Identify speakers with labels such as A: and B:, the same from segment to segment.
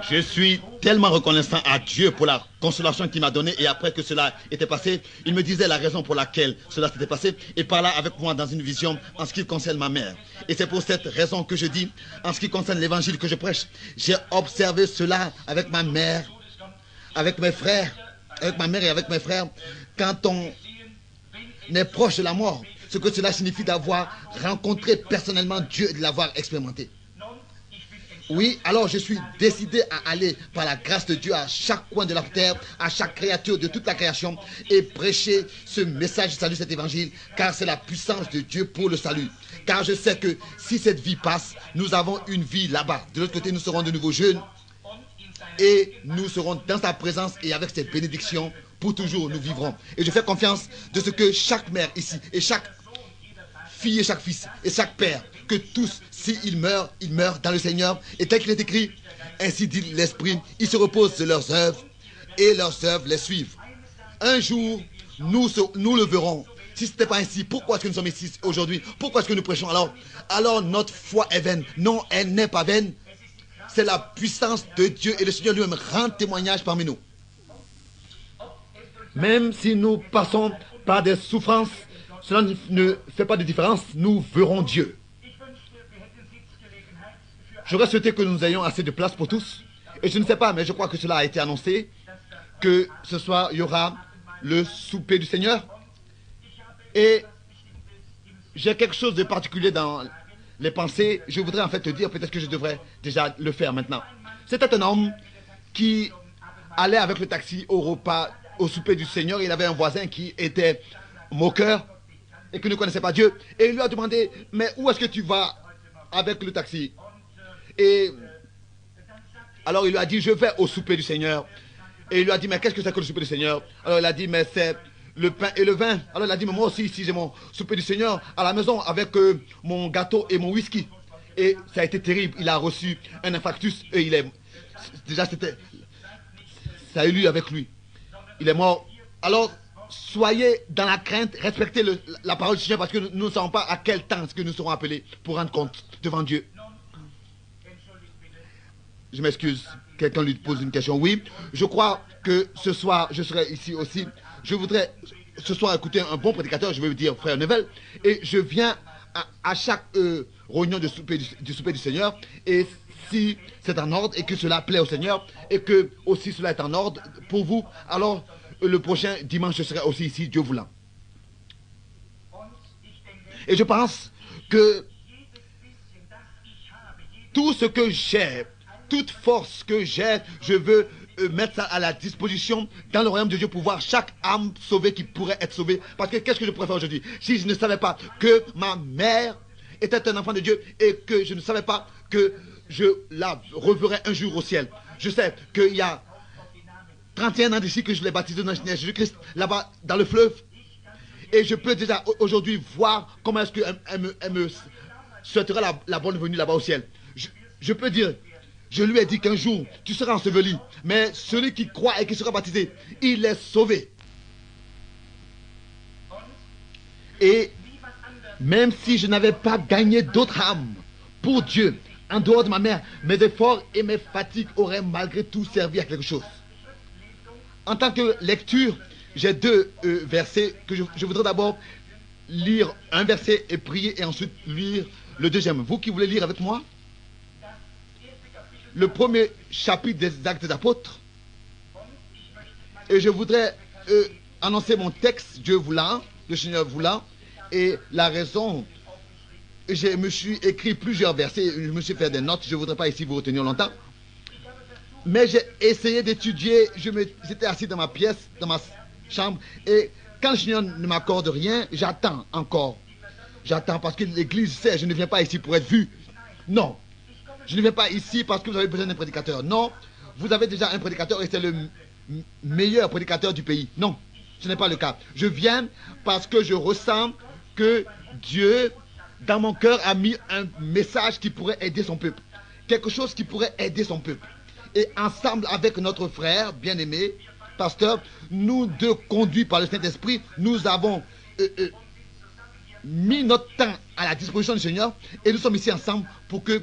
A: Je suis tellement reconnaissant à Dieu pour la consolation qu'il m'a donnée. Et après que cela était passé, il me disait la raison pour laquelle cela s'était passé. Et parla avec moi dans une vision en ce qui concerne ma mère. Et c'est pour cette raison que je dis, en ce qui concerne l'évangile que je prêche, j'ai observé cela avec ma mère, avec mes frères, avec ma mère et avec mes frères. Quand on est proche de la mort, ce que cela signifie d'avoir rencontré personnellement Dieu et de l'avoir expérimenté. Oui, alors je suis décidé à aller par la grâce de Dieu à chaque coin de la terre, à chaque créature de toute la création et prêcher ce message du salut, cet évangile, car c'est la puissance de Dieu pour le salut. Car je sais que si cette vie passe, nous avons une vie là-bas. De l'autre côté, nous serons de nouveau jeunes et nous serons dans sa présence et avec cette bénédiction, pour toujours nous vivrons. Et je fais confiance de ce que chaque mère ici et chaque fille et chaque fils et chaque père, que tous, s'ils meurent, ils meurent dans le Seigneur. Et tel qu'il est écrit, ainsi dit l'Esprit, ils se reposent de leurs œuvres et leurs œuvres les suivent. Un jour, nous le verrons. Si ce n'était pas ainsi, pourquoi est-ce que nous sommes ici aujourd'hui? Pourquoi est-ce que nous prêchons alors notre foi est vaine. Non, elle n'est pas vaine. C'est la puissance de Dieu et le Seigneur lui-même rend témoignage parmi nous. Même si nous passons par des souffrances, cela ne fait pas de différence. Nous verrons Dieu. J'aurais souhaité que nous ayons assez de place pour tous. Et je ne sais pas, mais je crois que cela a été annoncé, que ce soir, il y aura le souper du Seigneur. Et j'ai quelque chose de particulier dans les pensées. Je voudrais en fait te dire, peut-être que je devrais déjà le faire maintenant. C'était un homme qui allait avec le taxi au repas, au souper du Seigneur. Il avait un voisin qui était moqueur et qui ne connaissait pas Dieu. Et il lui a demandé, mais où est-ce que tu vas avec le taxi? Et alors il lui a dit, je vais au souper du Seigneur. Et il lui a dit, mais qu'est-ce que c'est que le souper du Seigneur? Alors il a dit, mais c'est le pain et le vin. Alors il a dit, mais moi aussi ici j'ai mon souper du Seigneur à la maison avec mon gâteau et mon whisky. Et ça a été terrible. Il a reçu un infarctus et il est... Déjà c'était... Ça a eu lieu avec lui. Il est mort. Alors soyez dans la crainte, respectez la parole du Seigneur parce que nous ne savons pas à quel temps est-ce que nous serons appelés pour rendre compte devant Dieu. Je m'excuse, quelqu'un lui pose une question. Oui, je crois que ce soir, je serai ici aussi. Je voudrais ce soir écouter un bon prédicateur, je vais vous dire frère Neville. Et je viens à chaque réunion du souper du Seigneur. Et si c'est en ordre et que cela plaît au Seigneur et que aussi cela est en ordre pour vous, alors le prochain dimanche, je serai aussi ici, Dieu voulant. Et je pense que tout ce que j'ai, toute force que j'ai, je veux mettre ça à la disposition dans le royaume de Dieu pour voir chaque âme sauvée qui pourrait être sauvée. Parce que qu'est-ce que je pourrais faire aujourd'hui si je ne savais pas que ma mère était un enfant de Dieu et que je ne savais pas que je la reverrai un jour au ciel. Je sais qu'il y a 31 ans d'ici que je l'ai baptisé dans le Seigneur Jésus-Christ, là-bas dans le fleuve. Et je peux déjà aujourd'hui voir comment est-ce qu'elle me souhaitera la bonne venue là-bas au ciel. Je peux dire, je lui ai dit qu'un jour, tu seras enseveli. Mais celui qui croit et qui sera baptisé, il est sauvé. Et même si je n'avais pas gagné d'autres âmes pour Dieu, en dehors de ma mère, mes efforts et mes fatigues auraient malgré tout servi à quelque chose. En tant que lecture, j'ai deux versets que je voudrais d'abord lire un verset et prier et ensuite lire le deuxième. Vous qui voulez lire avec moi? Le premier chapitre des Actes des Apôtres. Et je voudrais annoncer mon texte, Dieu voulant, le Seigneur voulant. Et la raison, je me suis écrit plusieurs versets, je me suis fait des notes, je ne voudrais pas ici vous retenir longtemps. Mais j'ai essayé d'étudier, j'étais assis dans ma pièce, dans ma chambre, et quand le Seigneur ne m'accorde rien, j'attends encore. J'attends parce que l'Église sait, je ne viens pas ici pour être vu. Non. Je ne viens pas ici parce que vous avez besoin d'un prédicateur. Non, vous avez déjà un prédicateur et c'est le meilleur prédicateur du pays. Non, ce n'est pas le cas. Je viens parce que je ressens que Dieu, dans mon cœur, a mis un message qui pourrait aider son peuple. Quelque chose qui pourrait aider son peuple. Et ensemble avec notre frère bien-aimé, pasteur, nous deux conduits par le Saint-Esprit, nous avons mis notre temps à la disposition du Seigneur et nous sommes ici ensemble pour que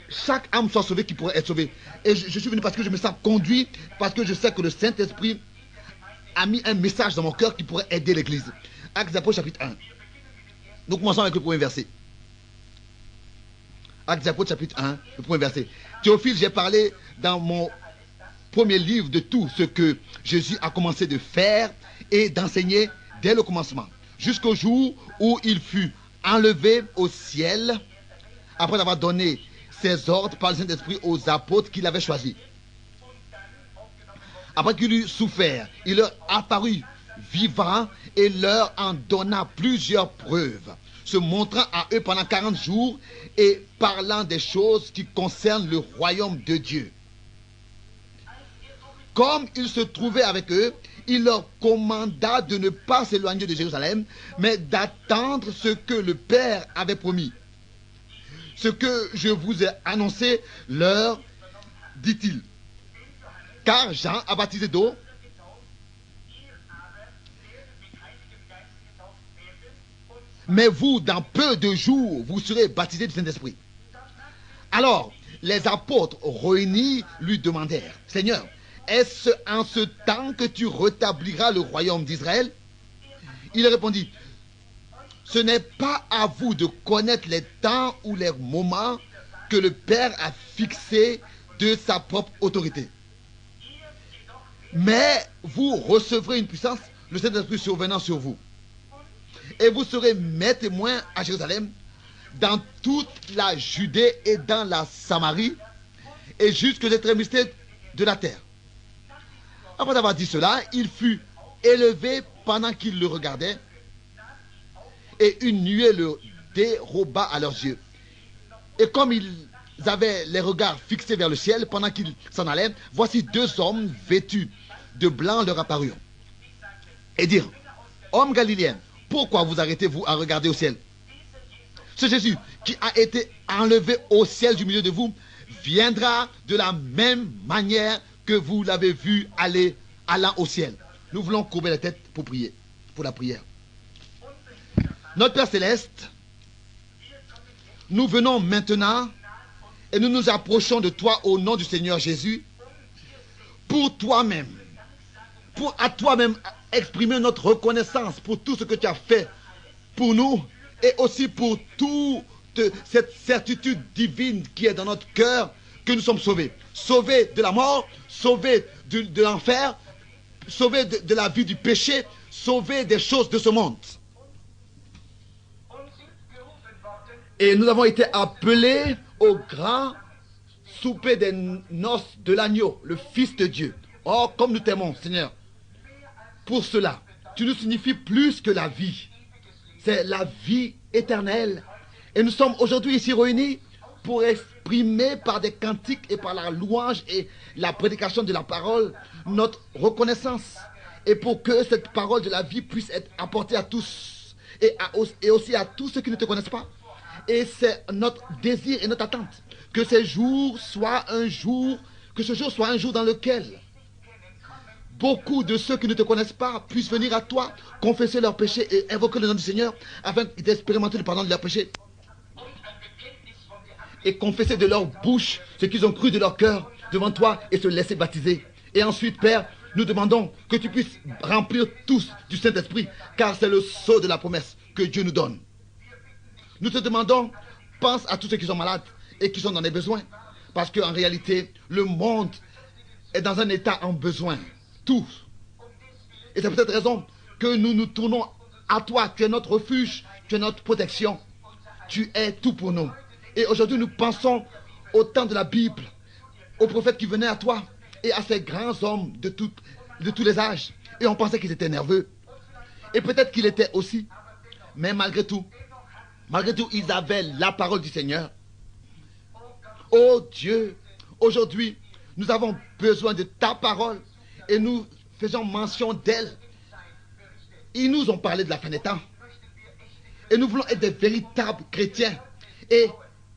A: chaque âme soit sauvée qui pourrait être sauvée. Et je suis venu parce que je me sens conduit, parce que je sais que le Saint-Esprit a mis un message dans mon cœur qui pourrait aider l'Église. Actes des Apôtres chapitre 1. Nous commençons avec le premier verset. Actes des Apôtres chapitre 1, le premier verset. Théophile, j'ai parlé dans mon premier livre de tout ce que Jésus a commencé de faire et d'enseigner dès le commencement, jusqu'au jour où il fut enlevé au ciel, après avoir donné ses ordres par le Saint-Esprit aux apôtres qu'il avait choisis. Après qu'il eut souffert, il leur apparut vivant et leur en donna plusieurs preuves, se montrant à eux pendant 40 jours et parlant des choses qui concernent le royaume de Dieu. Comme il se trouvait avec eux, il leur commanda de ne pas s'éloigner de Jérusalem, mais d'attendre ce que le Père avait promis. Ce que je vous ai annoncé, leur dit-il. Car Jean a baptisé d'eau, mais vous, dans peu de jours, vous serez baptisés du Saint-Esprit. Alors, les apôtres réunis lui demandèrent, Seigneur, est-ce en ce temps que tu rétabliras le royaume d'Israël? Il répondit, ce n'est pas à vous de connaître les temps ou les moments que le Père a fixés de sa propre autorité. Mais vous recevrez une puissance, le Saint-Esprit survenant sur vous. Et vous serez mes témoins à Jérusalem, dans toute la Judée et dans la Samarie, et jusqu'aux extrémités de la terre. Après avoir dit cela, il fut élevé pendant qu'ils le regardaient, et une nuée le déroba à leurs yeux. Et comme ils avaient les regards fixés vers le ciel pendant qu'ils s'en allaient, voici deux hommes vêtus de blanc leur apparurent. Et dirent, hommes galiléens, pourquoi vous arrêtez-vous à regarder au ciel? Ce Jésus qui a été enlevé au ciel du milieu de vous viendra de la même manière que vous l'avez vu allant au ciel. Nous voulons courber la tête pour prier, pour la prière. Notre Père Céleste, nous venons maintenant et nous nous approchons de toi au nom du Seigneur Jésus pour toi-même, pour à toi-même exprimer notre reconnaissance pour tout ce que tu as fait pour nous et aussi pour toute cette certitude divine qui est dans notre cœur que nous sommes sauvés. Sauvés de la mort, sauvés de l'enfer, sauvés de la vie du péché, sauvés des choses de ce monde. Et nous avons été appelés au grand souper des noces de l'agneau, le Fils de Dieu. Oh, comme nous t'aimons, Seigneur. Pour cela, tu nous signifies plus que la vie. C'est la vie éternelle. Et nous sommes aujourd'hui ici réunis pour exprimer par des cantiques et par la louange et la prédication de la parole notre reconnaissance. Et pour que cette parole de la vie puisse être apportée à tous et aussi à tous ceux qui ne te connaissent pas. Et c'est notre désir et notre attente que ce jour soit un jour dans lequel beaucoup de ceux qui ne te connaissent pas puissent venir à toi, confesser leurs péchés et invoquer le nom du Seigneur afin d'expérimenter le pardon de leurs péchés. Et confesser de leur bouche ce qu'ils ont cru de leur cœur devant toi et se laisser baptiser. Et ensuite, Père, nous demandons que tu puisses remplir tous du Saint-Esprit, car c'est le sceau de la promesse que Dieu nous donne. Nous te demandons, pense à tous ceux qui sont malades et qui sont dans des besoins. Parce qu'en réalité, le monde est dans un état en besoin. Tous. Et c'est pour cette raison que nous nous tournons à toi. Tu es notre refuge, tu es notre protection. Tu es tout pour nous. Et aujourd'hui, nous pensons au temps de la Bible, aux prophètes qui venaient à toi et à ces grands hommes de tous les âges. Et on pensait qu'ils étaient nerveux. Et peut-être qu'ils l'étaient aussi. Mais malgré tout, ils avaient la parole du Seigneur. Oh Dieu, aujourd'hui, nous avons besoin de ta parole et nous faisons mention d'elle. Ils nous ont parlé de la fin des temps. Et nous voulons être des véritables chrétiens et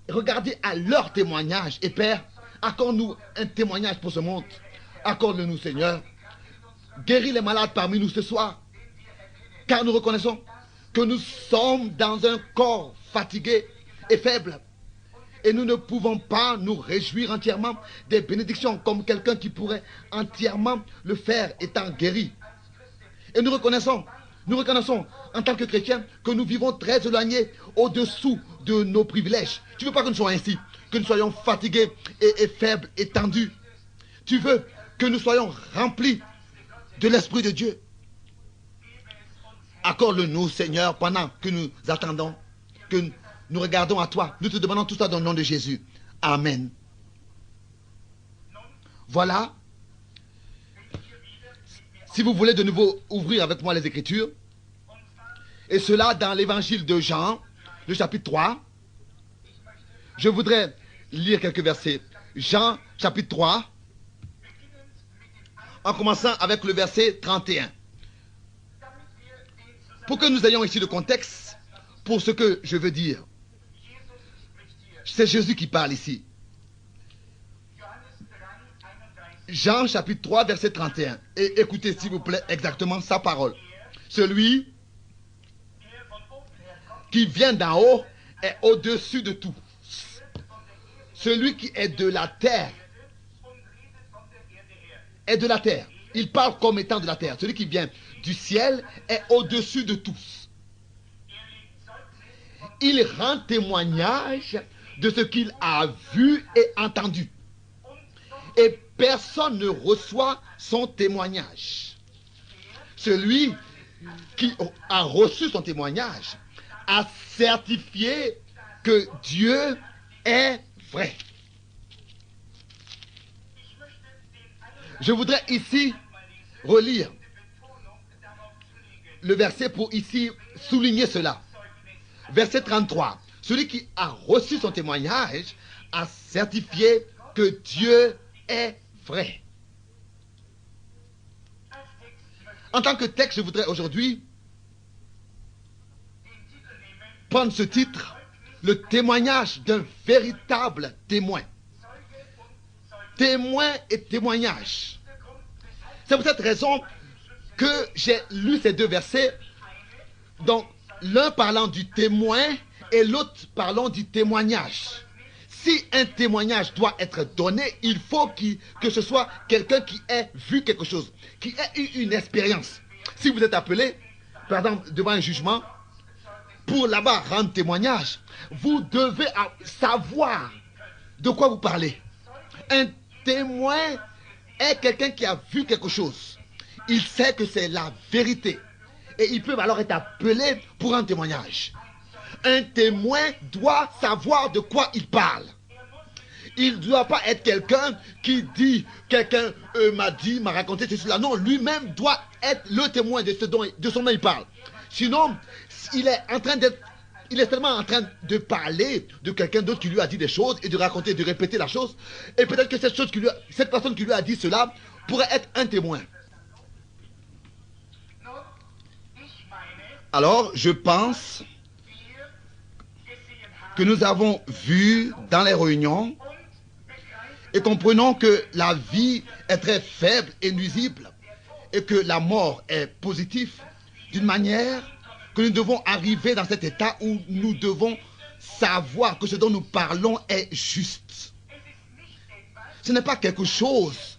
A: regarder à leur témoignage. Et Père, accorde-nous un témoignage pour ce monde. Accorde-le-nous, Seigneur. Guéris les malades parmi nous ce soir. Car nous reconnaissons que nous sommes dans un corps fatigué et faible. Et nous ne pouvons pas nous réjouir entièrement des bénédictions comme quelqu'un qui pourrait entièrement le faire étant guéri. Et nous reconnaissons en tant que chrétiens que nous vivons très éloignés au-dessous de nos privilèges. Tu ne veux pas que nous soyons ainsi, que nous soyons fatigués et faibles et tendus. Tu veux que nous soyons remplis de l'Esprit de Dieu. Accorde-le-nous, Seigneur, pendant que nous attendons, que nous regardons à toi. Nous te demandons tout ça dans le nom de Jésus. Amen. Voilà. Si vous voulez de nouveau ouvrir avec moi les Écritures, et cela dans l'évangile de Jean, le chapitre 3, je voudrais lire quelques versets. Jean, chapitre 3, en commençant avec le verset 31. Pour que nous ayons ici le contexte pour ce que je veux dire. C'est Jésus qui parle ici. Jean chapitre 3 verset 31. Et écoutez s'il vous plaît exactement sa parole. Celui qui vient d'en haut est au-dessus de tout. Celui qui est de la terre est de la terre. Il parle comme étant de la terre. Celui qui vient du ciel est au-dessus de tous. Il rend témoignage de ce qu'il a vu et entendu. Et personne ne reçoit son témoignage. Celui qui a reçu son témoignage a certifié que Dieu est vrai. Je voudrais ici relire le verset pour ici souligner cela. Verset 33. Celui qui a reçu son témoignage a certifié que Dieu est vrai. En tant que texte, je voudrais aujourd'hui prendre ce titre, le témoignage d'un véritable témoin. Témoin et témoignage. C'est pour cette raison que j'ai lu ces deux versets, donc l'un parlant du témoin et l'autre parlant du témoignage. Si un témoignage doit être donné, il faut que ce soit quelqu'un qui ait vu quelque chose, qui ait eu une expérience. Si vous êtes appelé, par exemple, devant un jugement, pour là-bas rendre témoignage, vous devez savoir de quoi vous parlez. Un témoin est quelqu'un qui a vu quelque chose. Il sait que c'est la vérité. Et ils peuvent alors être appelés pour un témoignage. Un témoin doit savoir de quoi il parle. Il ne doit pas être quelqu'un qui dit, quelqu'un m'a raconté ceci là. Non, lui-même doit être le témoin de ce dont il parle. Sinon, il est seulement en train de parler de quelqu'un d'autre qui lui a dit des choses et de raconter, de répéter la chose. Et peut-être que cette personne qui lui a dit cela pourrait être un témoin. Alors, je pense que nous avons vu dans les réunions et comprenons que la vie est très faible et nuisible et que la mort est positive d'une manière que nous devons arriver dans cet état où nous devons savoir que ce dont nous parlons est juste. Ce n'est pas quelque chose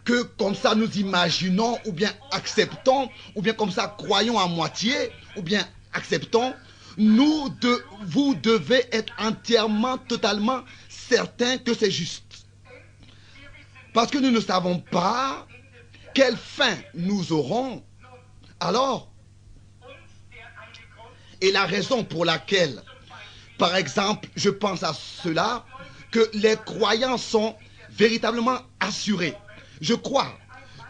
A: que comme ça nous imaginons ou bien acceptons ou bien comme ça croyons à moitié ou bien acceptons. Vous devez être entièrement, totalement certain que c'est juste. Parce que nous ne savons pas quelle fin nous aurons. Alors, et la raison pour laquelle, par exemple, je pense à cela, que les croyants sont véritablement assurés. Je crois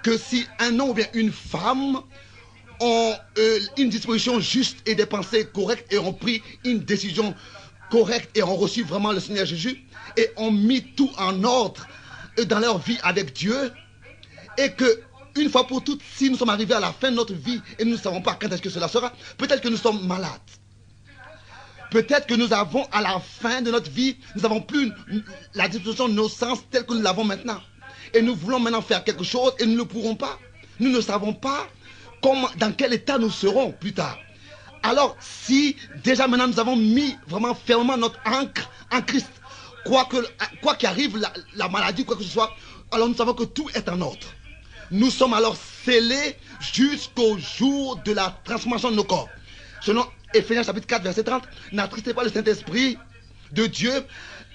A: que si un homme ou bien une femme ont une disposition juste et des pensées correctes et ont pris une décision correcte et ont reçu vraiment le Seigneur Jésus et ont mis tout en ordre dans leur vie avec Dieu, et que une fois pour toutes, si nous sommes arrivés à la fin de notre vie et nous ne savons pas quand est-ce que cela sera, peut-être que nous sommes malades. Peut-être que nous avons à la fin de notre vie, nous n'avons plus la disposition de nos sens telle que nous l'avons maintenant. Et nous voulons maintenant faire quelque chose et nous ne le pourrons pas. Nous ne savons pas dans quel état nous serons plus tard. Alors, si déjà maintenant nous avons mis vraiment fermement notre ancre en Christ, quoi qu'arrive, la maladie, quoi que ce soit, alors nous savons que tout est en ordre. Nous sommes alors scellés jusqu'au jour de la transformation de nos corps. Selon Éphésiens chapitre 4, verset 30, n'attristez pas le Saint-Esprit de Dieu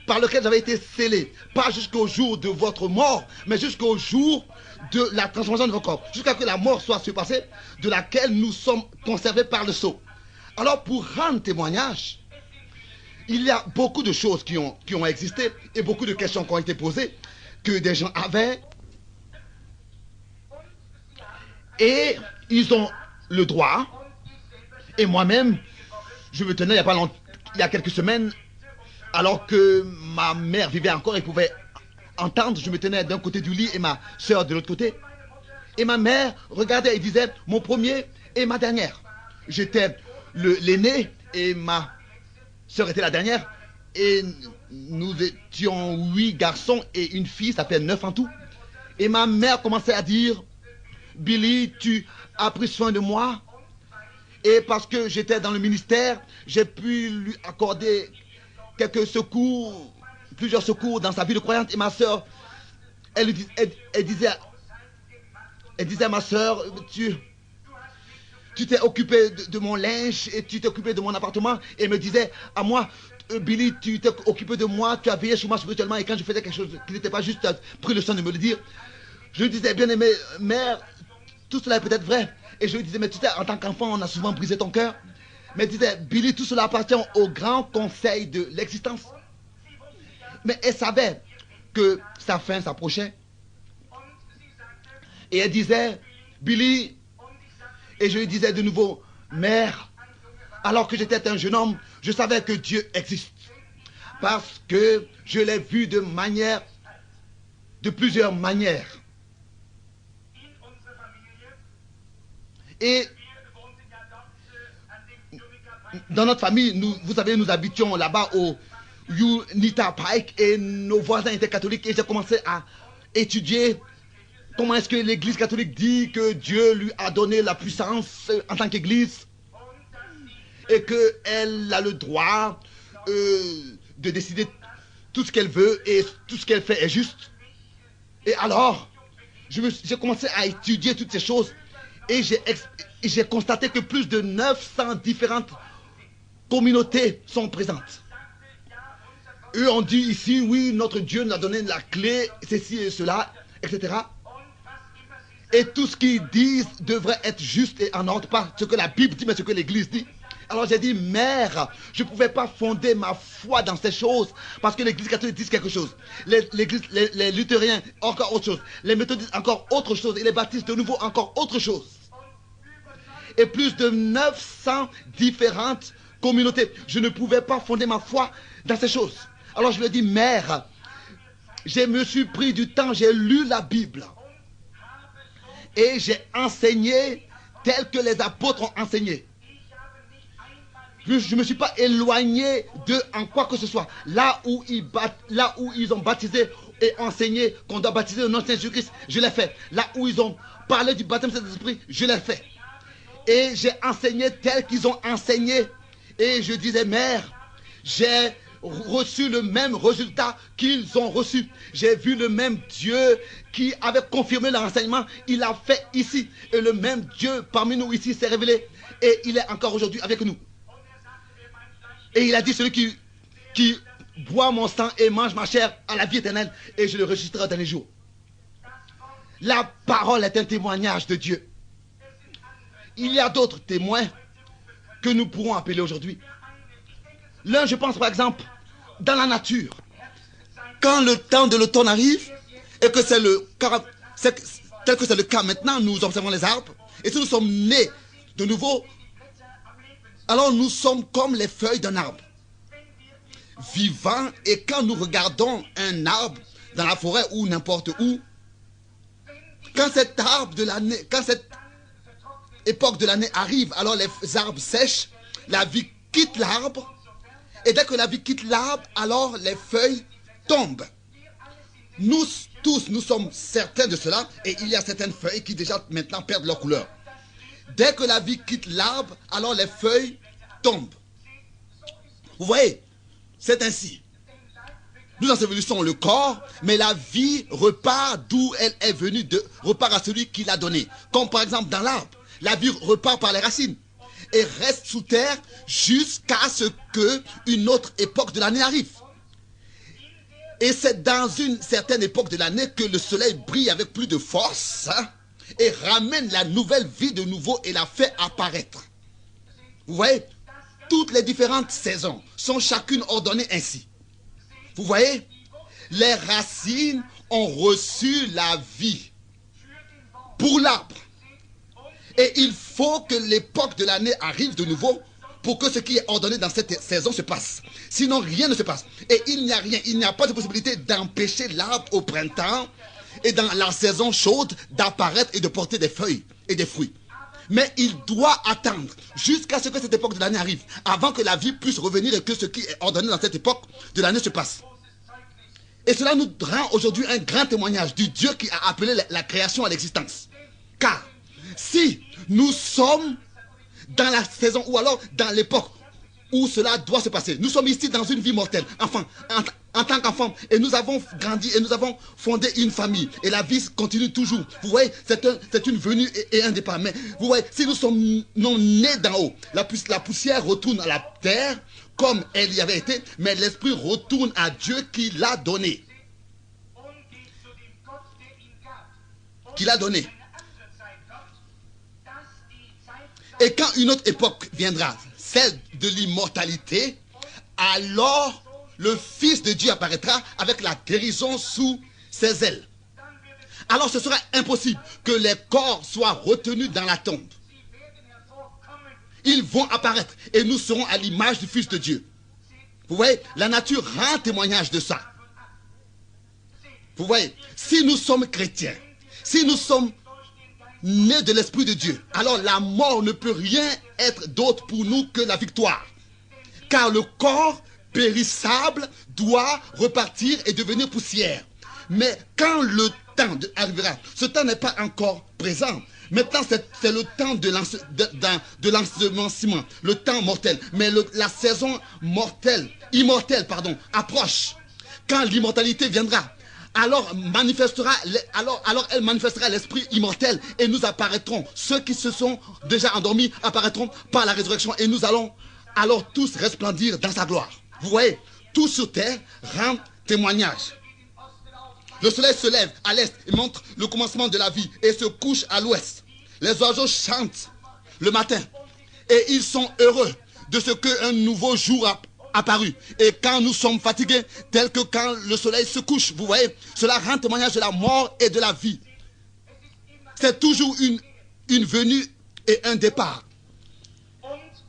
A: par lequel vous avez été scellés. Pas jusqu'au jour de votre mort, mais jusqu'au jour de la transformation de vos corps. Jusqu'à ce que la mort soit surpassée, de laquelle nous sommes conservés par le sceau. Alors pour rendre témoignage, il y a beaucoup de choses qui ont existé et beaucoup de questions qui ont été posées que des gens avaient. Et ils ont le droit. Et moi-même, je me tenais il y a quelques semaines, alors que ma mère vivait encore et pouvait entendre, je me tenais d'un côté du lit et ma soeur de l'autre côté. Et ma mère regardait et disait, mon premier et ma dernière. J'étais l'aîné et ma soeur était la dernière. Et nous étions 8 garçons et une fille, ça fait 9 en tout. Et ma mère commençait à dire, Billy, tu as pris soin de moi. Et parce que j'étais dans le ministère, j'ai pu lui accorder quelques secours, plusieurs secours dans sa vie de croyante. Et ma soeur, elle disait à ma soeur, tu t'es occupé de mon linge et tu t'es occupé de mon appartement. Et elle me disait à moi, Billy, tu t'es occupé de moi, tu as veillé sur moi spirituellement. Et quand je faisais quelque chose qui n'était pas juste, tu as pris le soin de me le dire. Je lui disais, bien aimé mère, tout cela est peut-être vrai. Et je lui disais, mais tu sais, en tant qu'enfant, on a souvent brisé ton cœur. Mais elle disait, Billy, tout cela appartient au grand conseil de l'existence. Mais elle savait que sa fin s'approchait. Et elle disait, Billy, et je lui disais de nouveau, mère, alors que j'étais un jeune homme, je savais que Dieu existe. Parce que je l'ai vu de plusieurs manières. Et dans notre famille, vous savez, nous habitions là-bas au Unita Pike et nos voisins étaient catholiques et j'ai commencé à étudier comment est-ce que l'église catholique dit que Dieu lui a donné la puissance en tant qu'église et qu'elle a le droit de décider tout ce qu'elle veut et tout ce qu'elle fait est juste. Et alors, j'ai commencé à étudier toutes ces choses. Et j'ai constaté que plus de 900 différentes communautés sont présentes. Eux ont dit ici, oui, notre Dieu nous a donné la clé, ceci et cela, etc. Et tout ce qu'ils disent devrait être juste et en ordre, pas ce que la Bible dit, mais ce que l'Église dit. Alors j'ai dit, mère, je ne pouvais pas fonder ma foi dans ces choses, parce que l'Église catholique dit quelque chose. Les luthériens, encore autre chose. Les méthodistes, encore autre chose. Et les baptistes, de nouveau, encore autre chose. Et plus de 900 différentes communautés. Je ne pouvais pas fonder ma foi dans ces choses. Alors je lui ai dit, mère, je me suis pris du temps, j'ai lu la Bible. Et j'ai enseigné tel que les apôtres ont enseigné. Je ne me suis pas éloigné d'eux en quoi que ce soit. Là où ils ont baptisé et enseigné qu'on doit baptiser le nom de Jésus-Christ, je l'ai fait. Là où ils ont parlé du baptême de Saint-Esprit, je l'ai fait. Et j'ai enseigné tel qu'ils ont enseigné. Et je disais, mère, j'ai reçu le même résultat qu'ils ont reçu. J'ai vu le même Dieu qui avait confirmé leur enseignement. Il l'a fait ici. Et le même Dieu parmi nous ici s'est révélé. Et il est encore aujourd'hui avec nous. Et il a dit, celui qui boit mon sang et mange ma chair à la vie éternelle, et je le ressusciterai dans les jours. La parole est un témoignage de Dieu. Il y a d'autres témoins que nous pourrons appeler aujourd'hui. L'un, je pense par exemple, dans la nature. Quand le temps de l'automne arrive, et que tel que c'est le cas maintenant, nous observons les arbres, et si nous sommes nés de nouveau, alors nous sommes comme les feuilles d'un arbre, vivants, et quand nous regardons un arbre dans la forêt ou n'importe où, quand cet arbre de l'année, quand cette époque de l'année arrive, alors les arbres sèchent, la vie quitte l'arbre, et dès que la vie quitte l'arbre, alors les feuilles tombent. Nous tous, nous sommes certains de cela, et il y a certaines feuilles qui déjà maintenant perdent leur couleur. Dès que la vie quitte l'arbre, alors les feuilles tombent. Vous voyez, c'est ainsi. nous ensevelissons le corps, mais la vie repart d'où elle est venue, repart à celui qui l'a donnée. Comme par exemple dans l'arbre, la vie repart par les racines et reste sous terre jusqu'à ce qu'une autre époque de l'année arrive. Et c'est dans une certaine époque de l'année que le soleil brille avec plus de force, hein, et ramène la nouvelle vie de nouveau et la fait apparaître. Vous voyez, toutes les différentes saisons sont chacune ordonnées ainsi. Vous voyez, les racines ont reçu la vie pour l'arbre. Et il faut que l'époque de l'année arrive de nouveau pour que ce qui est ordonné dans cette saison se passe. Sinon, rien ne se passe. Et il n'y a rien, il n'y a pas de possibilité d'empêcher l'arbre au printemps et dans la saison chaude d'apparaître et de porter des feuilles et des fruits. Mais il doit attendre jusqu'à ce que cette époque de l'année arrive, avant que la vie puisse revenir et que ce qui est ordonné dans cette époque de l'année se passe. Et cela nous rend aujourd'hui un grand témoignage du Dieu qui a appelé la création à l'existence. Car si nous sommes dans la saison ou alors dans l'époque où cela doit se passer, nous sommes ici dans une vie mortelle, enfin, en tant qu'enfants, et nous avons grandi et nous avons fondé une famille, et la vie continue toujours. Vous voyez, c'est une venue et un départ. Mais vous voyez, si nous sommes non nés d'en haut, la poussière retourne à la terre comme elle y avait été, mais l'esprit retourne à Dieu qui l'a donné. Qui l'a donné. Et quand une autre époque viendra, celle de l'immortalité, alors le Fils de Dieu apparaîtra avec la guérison sous ses ailes. Alors ce sera impossible que les corps soient retenus dans la tombe. Ils vont apparaître et nous serons à l'image du Fils de Dieu. Vous voyez, la nature rend témoignage de ça. Vous voyez, si nous sommes chrétiens, si nous sommes nés de l'Esprit de Dieu, alors la mort ne peut rien être d'autre pour nous que la victoire. Car le corps périssable doit repartir et devenir poussière. Mais quand le temps arrivera, ce temps n'est pas encore présent. Maintenant, c'est le temps de l'ensemencement, le temps mortel. Mais la saison immortelle, approche. Quand l'immortalité viendra, alors elle manifestera l'esprit immortel et nous apparaîtrons. Ceux qui se sont déjà endormis apparaîtront par la résurrection et nous allons alors tous resplendir dans sa gloire. Vous voyez, tout sur terre rend témoignage. Le soleil se lève à l'est et montre le commencement de la vie et se couche à l'ouest. Les oiseaux chantent le matin et ils sont heureux de ce qu'un nouveau jour a apparu. Et quand nous sommes fatigués, tel que quand le soleil se couche, vous voyez, cela rend témoignage de la mort et de la vie. C'est toujours une venue et un départ.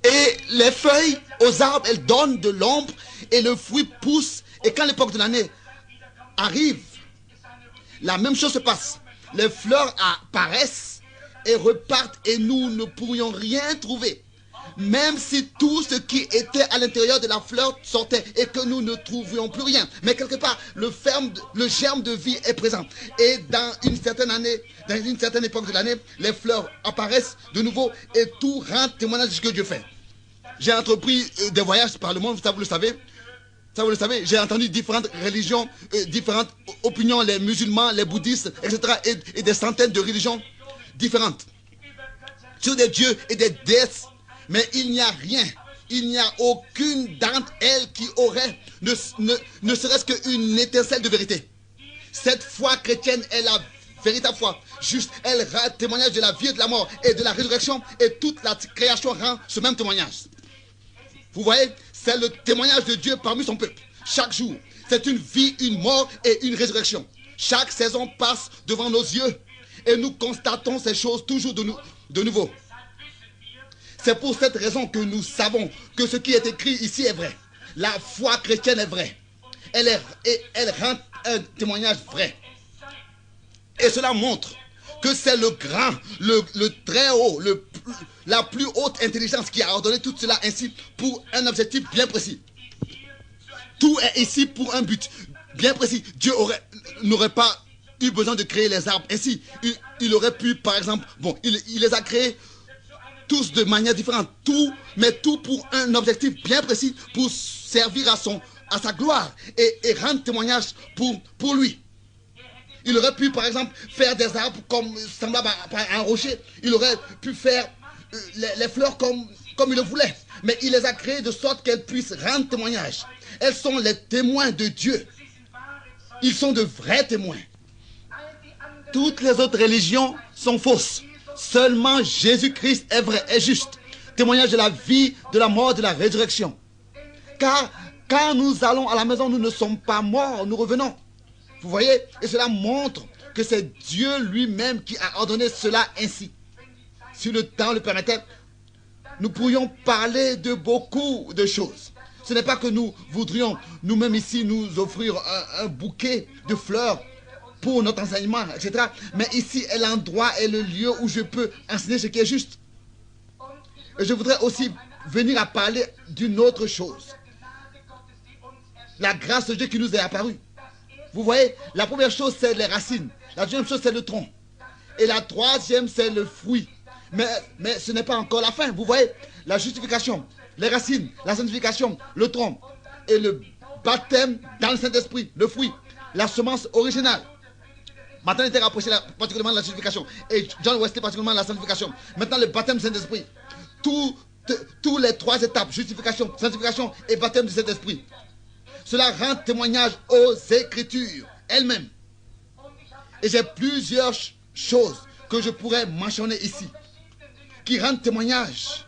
A: Et les feuilles aux arbres, elles donnent de l'ombre et le fruit pousse. Et quand l'époque de l'année arrive, la même chose se passe. Les fleurs apparaissent et repartent et nous ne pourrions rien trouver. Même si tout ce qui était à l'intérieur de la fleur sortait et que nous ne trouvions plus rien. Mais quelque part, le germe de vie est présent. Et dans une certaine année, dans une certaine époque de l'année, les fleurs apparaissent de nouveau et tout rend témoignage de ce que Dieu fait. J'ai entrepris des voyages par le monde, ça vous le savez. Ça vous le savez, j'ai entendu différentes religions, différentes opinions, les musulmans, les bouddhistes, etc. Et des centaines de religions différentes. Sur des dieux et des déesses. Mais il n'y a rien, il n'y a aucune d'entre elles qui aurait ne serait-ce qu'une étincelle de vérité. Cette foi chrétienne est la véritable foi. Juste, elle rend témoignage de la vie et de la mort et de la résurrection et toute la création rend ce même témoignage. Vous voyez, c'est le témoignage de Dieu parmi son peuple. Chaque jour, c'est une vie, une mort et une résurrection. Chaque saison passe devant nos yeux et nous constatons ces choses toujours de nouveau. C'est pour cette raison que nous savons que ce qui est écrit ici est vrai. La foi chrétienne est vraie. Elle rend un témoignage vrai. Et cela montre que c'est le grand, le très haut, la plus haute intelligence qui a ordonné tout cela ainsi pour un objectif bien précis. Tout est ici pour un but bien précis. Dieu n'aurait pas eu besoin de créer les arbres ainsi. Il aurait pu, par exemple, il les a créés tous de manière différente, mais tout pour un objectif bien précis, pour servir à son à sa gloire et rendre témoignage pour lui. Il aurait pu, par exemple, faire des arbres comme semblables à un rocher. Il aurait pu faire les fleurs comme il le voulait. Mais il les a créées de sorte qu'elles puissent rendre témoignage. Elles sont les témoins de Dieu. Ils sont de vrais témoins. Toutes les autres religions sont fausses. Seulement Jésus-Christ est vrai, est juste. Témoignage de la vie, de la mort, de la résurrection. Car quand nous allons à la maison, nous ne sommes pas morts, nous revenons. Vous voyez? Et cela montre que c'est Dieu lui-même qui a ordonné cela ainsi. Si le temps le permettait, nous pourrions parler de beaucoup de choses. Ce n'est pas que nous voudrions nous-mêmes ici nous offrir un bouquet de fleurs pour notre enseignement, etc. Mais ici est l'endroit et le lieu où je peux enseigner ce qui est juste. Et je voudrais aussi venir à parler d'une autre chose. La grâce de Dieu qui nous est apparue. Vous voyez, la première chose, c'est les racines. La deuxième chose, c'est le tronc. Et la troisième, c'est le fruit. Mais ce n'est pas encore la fin. Vous voyez, la justification, les racines, la sanctification, le tronc et le baptême dans le Saint-Esprit, le fruit, la semence originale. Maintenant, il était rapproché particulièrement de la justification. Et John Wesley particulièrement de la sanctification. Maintenant, le baptême du Saint-Esprit. Tous les trois étapes, justification, sanctification et baptême du Saint-Esprit. Cela rend témoignage aux Écritures elles-mêmes. Et j'ai plusieurs choses que je pourrais mentionner ici, qui rendent témoignage.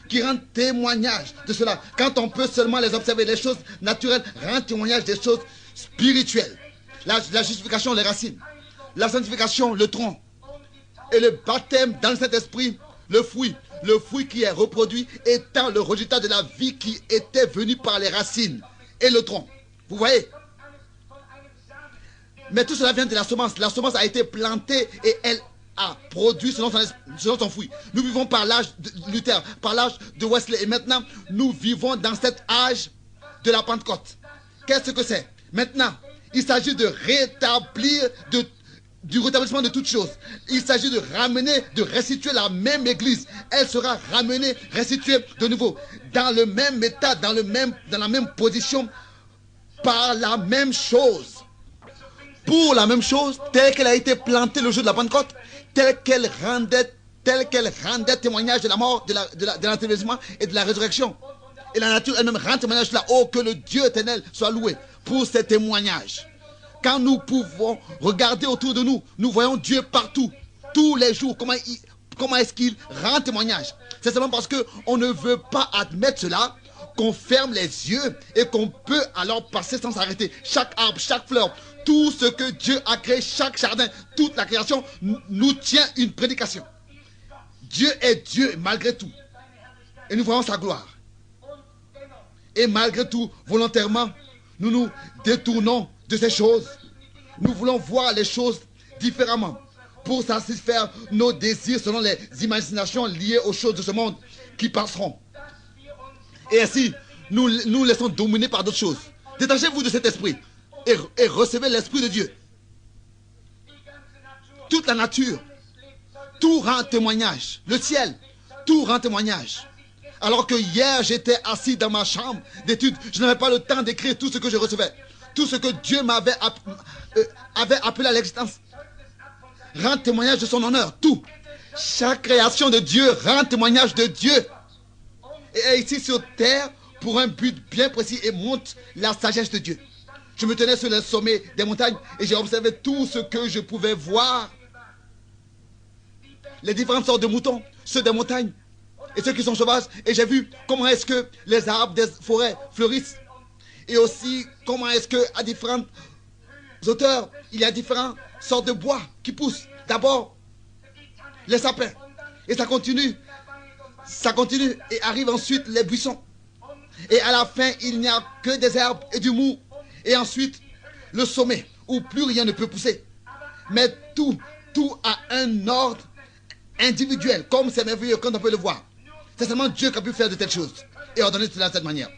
A: Qui rendent témoignage de cela. Quand on peut seulement les observer, les choses naturelles rendent témoignage des choses spirituelles. La justification, les racines. La sanctification, le tronc. Et le baptême dans le Saint-Esprit, le fruit. Le fruit qui est reproduit étant le résultat de la vie qui était venue par les racines et le tronc. Vous voyez? Mais tout cela vient de la semence. La semence a été plantée et elle a produit selon son fruit. Nous vivons par l'âge de Luther, par l'âge de Wesley. Et maintenant, nous vivons dans cet âge de la Pentecôte. Qu'est-ce que c'est? Maintenant, il s'agit de rétablir du rétablissement de toutes choses. Il s'agit de ramener, de restituer la même église. Elle sera ramenée, restituée de nouveau, dans le même état, dans la même position, par la même chose. Pour la même chose, telle qu'elle a été plantée le jour de la Pentecôte, telle qu'elle rendait témoignage de la mort, de l'enterrement et de la résurrection. Et la nature elle-même rend témoignage de la oh, que le Dieu éternel soit loué pour ces témoignages. Quand nous pouvons regarder autour de nous, nous voyons Dieu partout, tous les jours. Comment est-ce qu'il rend témoignage? C'est seulement parce qu'on ne veut pas admettre cela, qu'on ferme les yeux et qu'on peut alors passer sans s'arrêter. Chaque arbre, chaque fleur, tout ce que Dieu a créé, chaque jardin, toute la création nous tient une prédication. Dieu est Dieu malgré tout. Et nous voyons sa gloire. Et malgré tout, volontairement, nous nous détournons de ces choses. Nous voulons voir les choses différemment pour satisfaire nos désirs selon les imaginations liées aux choses de ce monde qui passeront. Et ainsi, nous laissons dominer par d'autres choses. Détachez-vous de cet esprit et recevez l'esprit de Dieu. Toute la nature, tout rend témoignage. Le ciel, tout rend témoignage. Alors que hier, j'étais assis dans ma chambre d'études, je n'avais pas le temps d'écrire tout ce que je recevais. Tout ce que Dieu m'avait appelé à l'existence rend témoignage de son honneur. Tout. Chaque création de Dieu rend témoignage de Dieu. Et est ici sur terre pour un but bien précis et montre la sagesse de Dieu. Je me tenais sur le sommet des montagnes et j'ai observé tout ce que je pouvais voir. Les différentes sortes de moutons, ceux des montagnes et ceux qui sont sauvages. Et j'ai vu comment est-ce que les arbres des forêts fleurissent. Et aussi comment est-ce qu'à différentes hauteurs, il y a différentes sortes de bois qui poussent. D'abord, les sapins. Et ça continue et arrive ensuite les buissons. Et à la fin, il n'y a que des herbes et du mou. Et ensuite, le sommet, où plus rien ne peut pousser. Mais tout a un ordre individuel, comme c'est merveilleux quand on peut le voir. C'est seulement Dieu qui a pu faire de telles choses et ordonner cela de cette manière.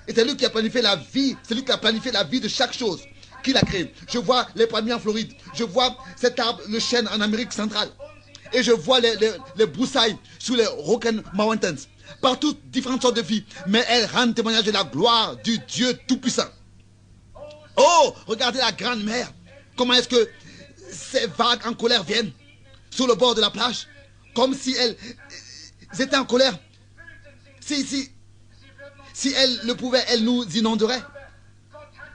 A: Et c'est lui qui a planifié la vie, c'est lui qui a planifié la vie de chaque chose qu'il a créé. Je vois les palmiers en Floride, je vois cet arbre, le chêne en Amérique centrale. Et je vois les broussailles sur les Rocky Mountains. Partout, différentes sortes de vies. Mais elles rendent témoignage de la gloire du Dieu Tout-Puissant. Oh, regardez la grande mer. Comment est-ce que ces vagues en colère viennent sur le bord de la plage. Comme si elles étaient en colère. Si elles le pouvaient, elles nous inonderaient.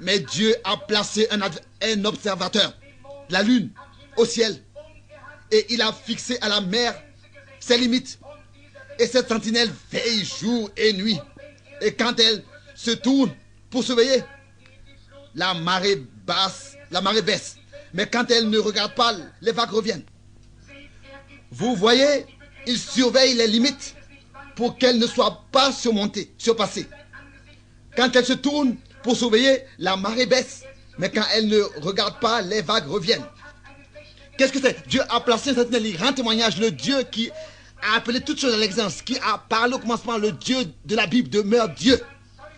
A: Mais Dieu a placé un observateur, la lune, au ciel. Et il a fixé à la mer ses limites. Et cette sentinelle veille jour et nuit. Et quand elle se tourne pour surveiller, la marée baisse. Mais quand elle ne regarde pas, les vagues reviennent. Vous voyez, il surveille les limites pour qu'elles ne soient pas surpassées. Quand elle se tourne pour surveiller, la marée baisse. Mais quand elle ne regarde pas, les vagues reviennent. Qu'est-ce que c'est? Dieu a placé un sentinelle, il rend témoignage. Le Dieu qui a appelé toutes choses à l'existence, qui a parlé au commencement, le Dieu de la Bible demeure Dieu.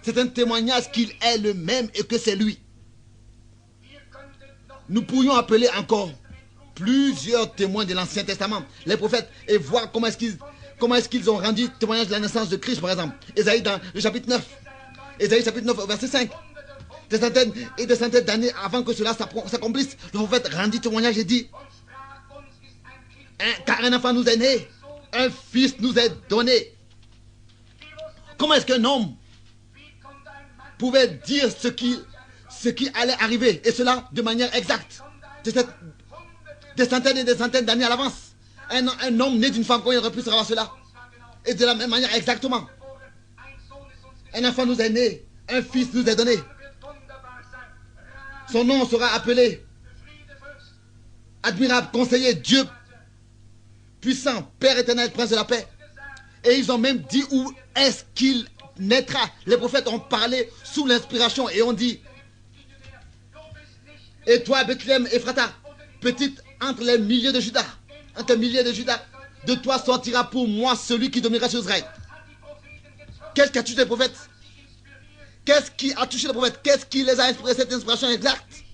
A: C'est un témoignage qu'il est le même et que c'est lui. Nous pourrions appeler encore plusieurs témoins de l'Ancien Testament, les prophètes, et voir comment est-ce qu'ils ont rendu témoignage de la naissance de Christ, par exemple. Ésaïe dans le chapitre 9. Ésaïe chapitre 9, verset 5. Des centaines et des centaines d'années avant que cela s'accomplisse, le prophète rendit témoignage et dit: car un enfant nous est né, un fils nous est donné. Comment est-ce qu'un homme pouvait dire ce qui allait arriver, et cela de manière exacte, des centaines et des centaines d'années à l'avance? Un homme né d'une femme, comment il aurait pu savoir cela? Et de la même manière exactement. Un enfant nous est né, un fils nous est donné. Son nom sera appelé Admirable, Conseiller, Dieu Puissant, Père éternel, Prince de la paix. Et ils ont même dit où est-ce qu'il naîtra. Les prophètes ont parlé sous l'inspiration et ont dit: et toi, Bethléem, Ephrata, petite entre les milliers de Judas, de toi sortira pour moi celui qui dominera sur Israël. Qu'est-ce qui a touché les prophètes? Qu'est-ce qui a touché les prophètes? Qu'est-ce qui les a inspirés, cette inspiration exacte?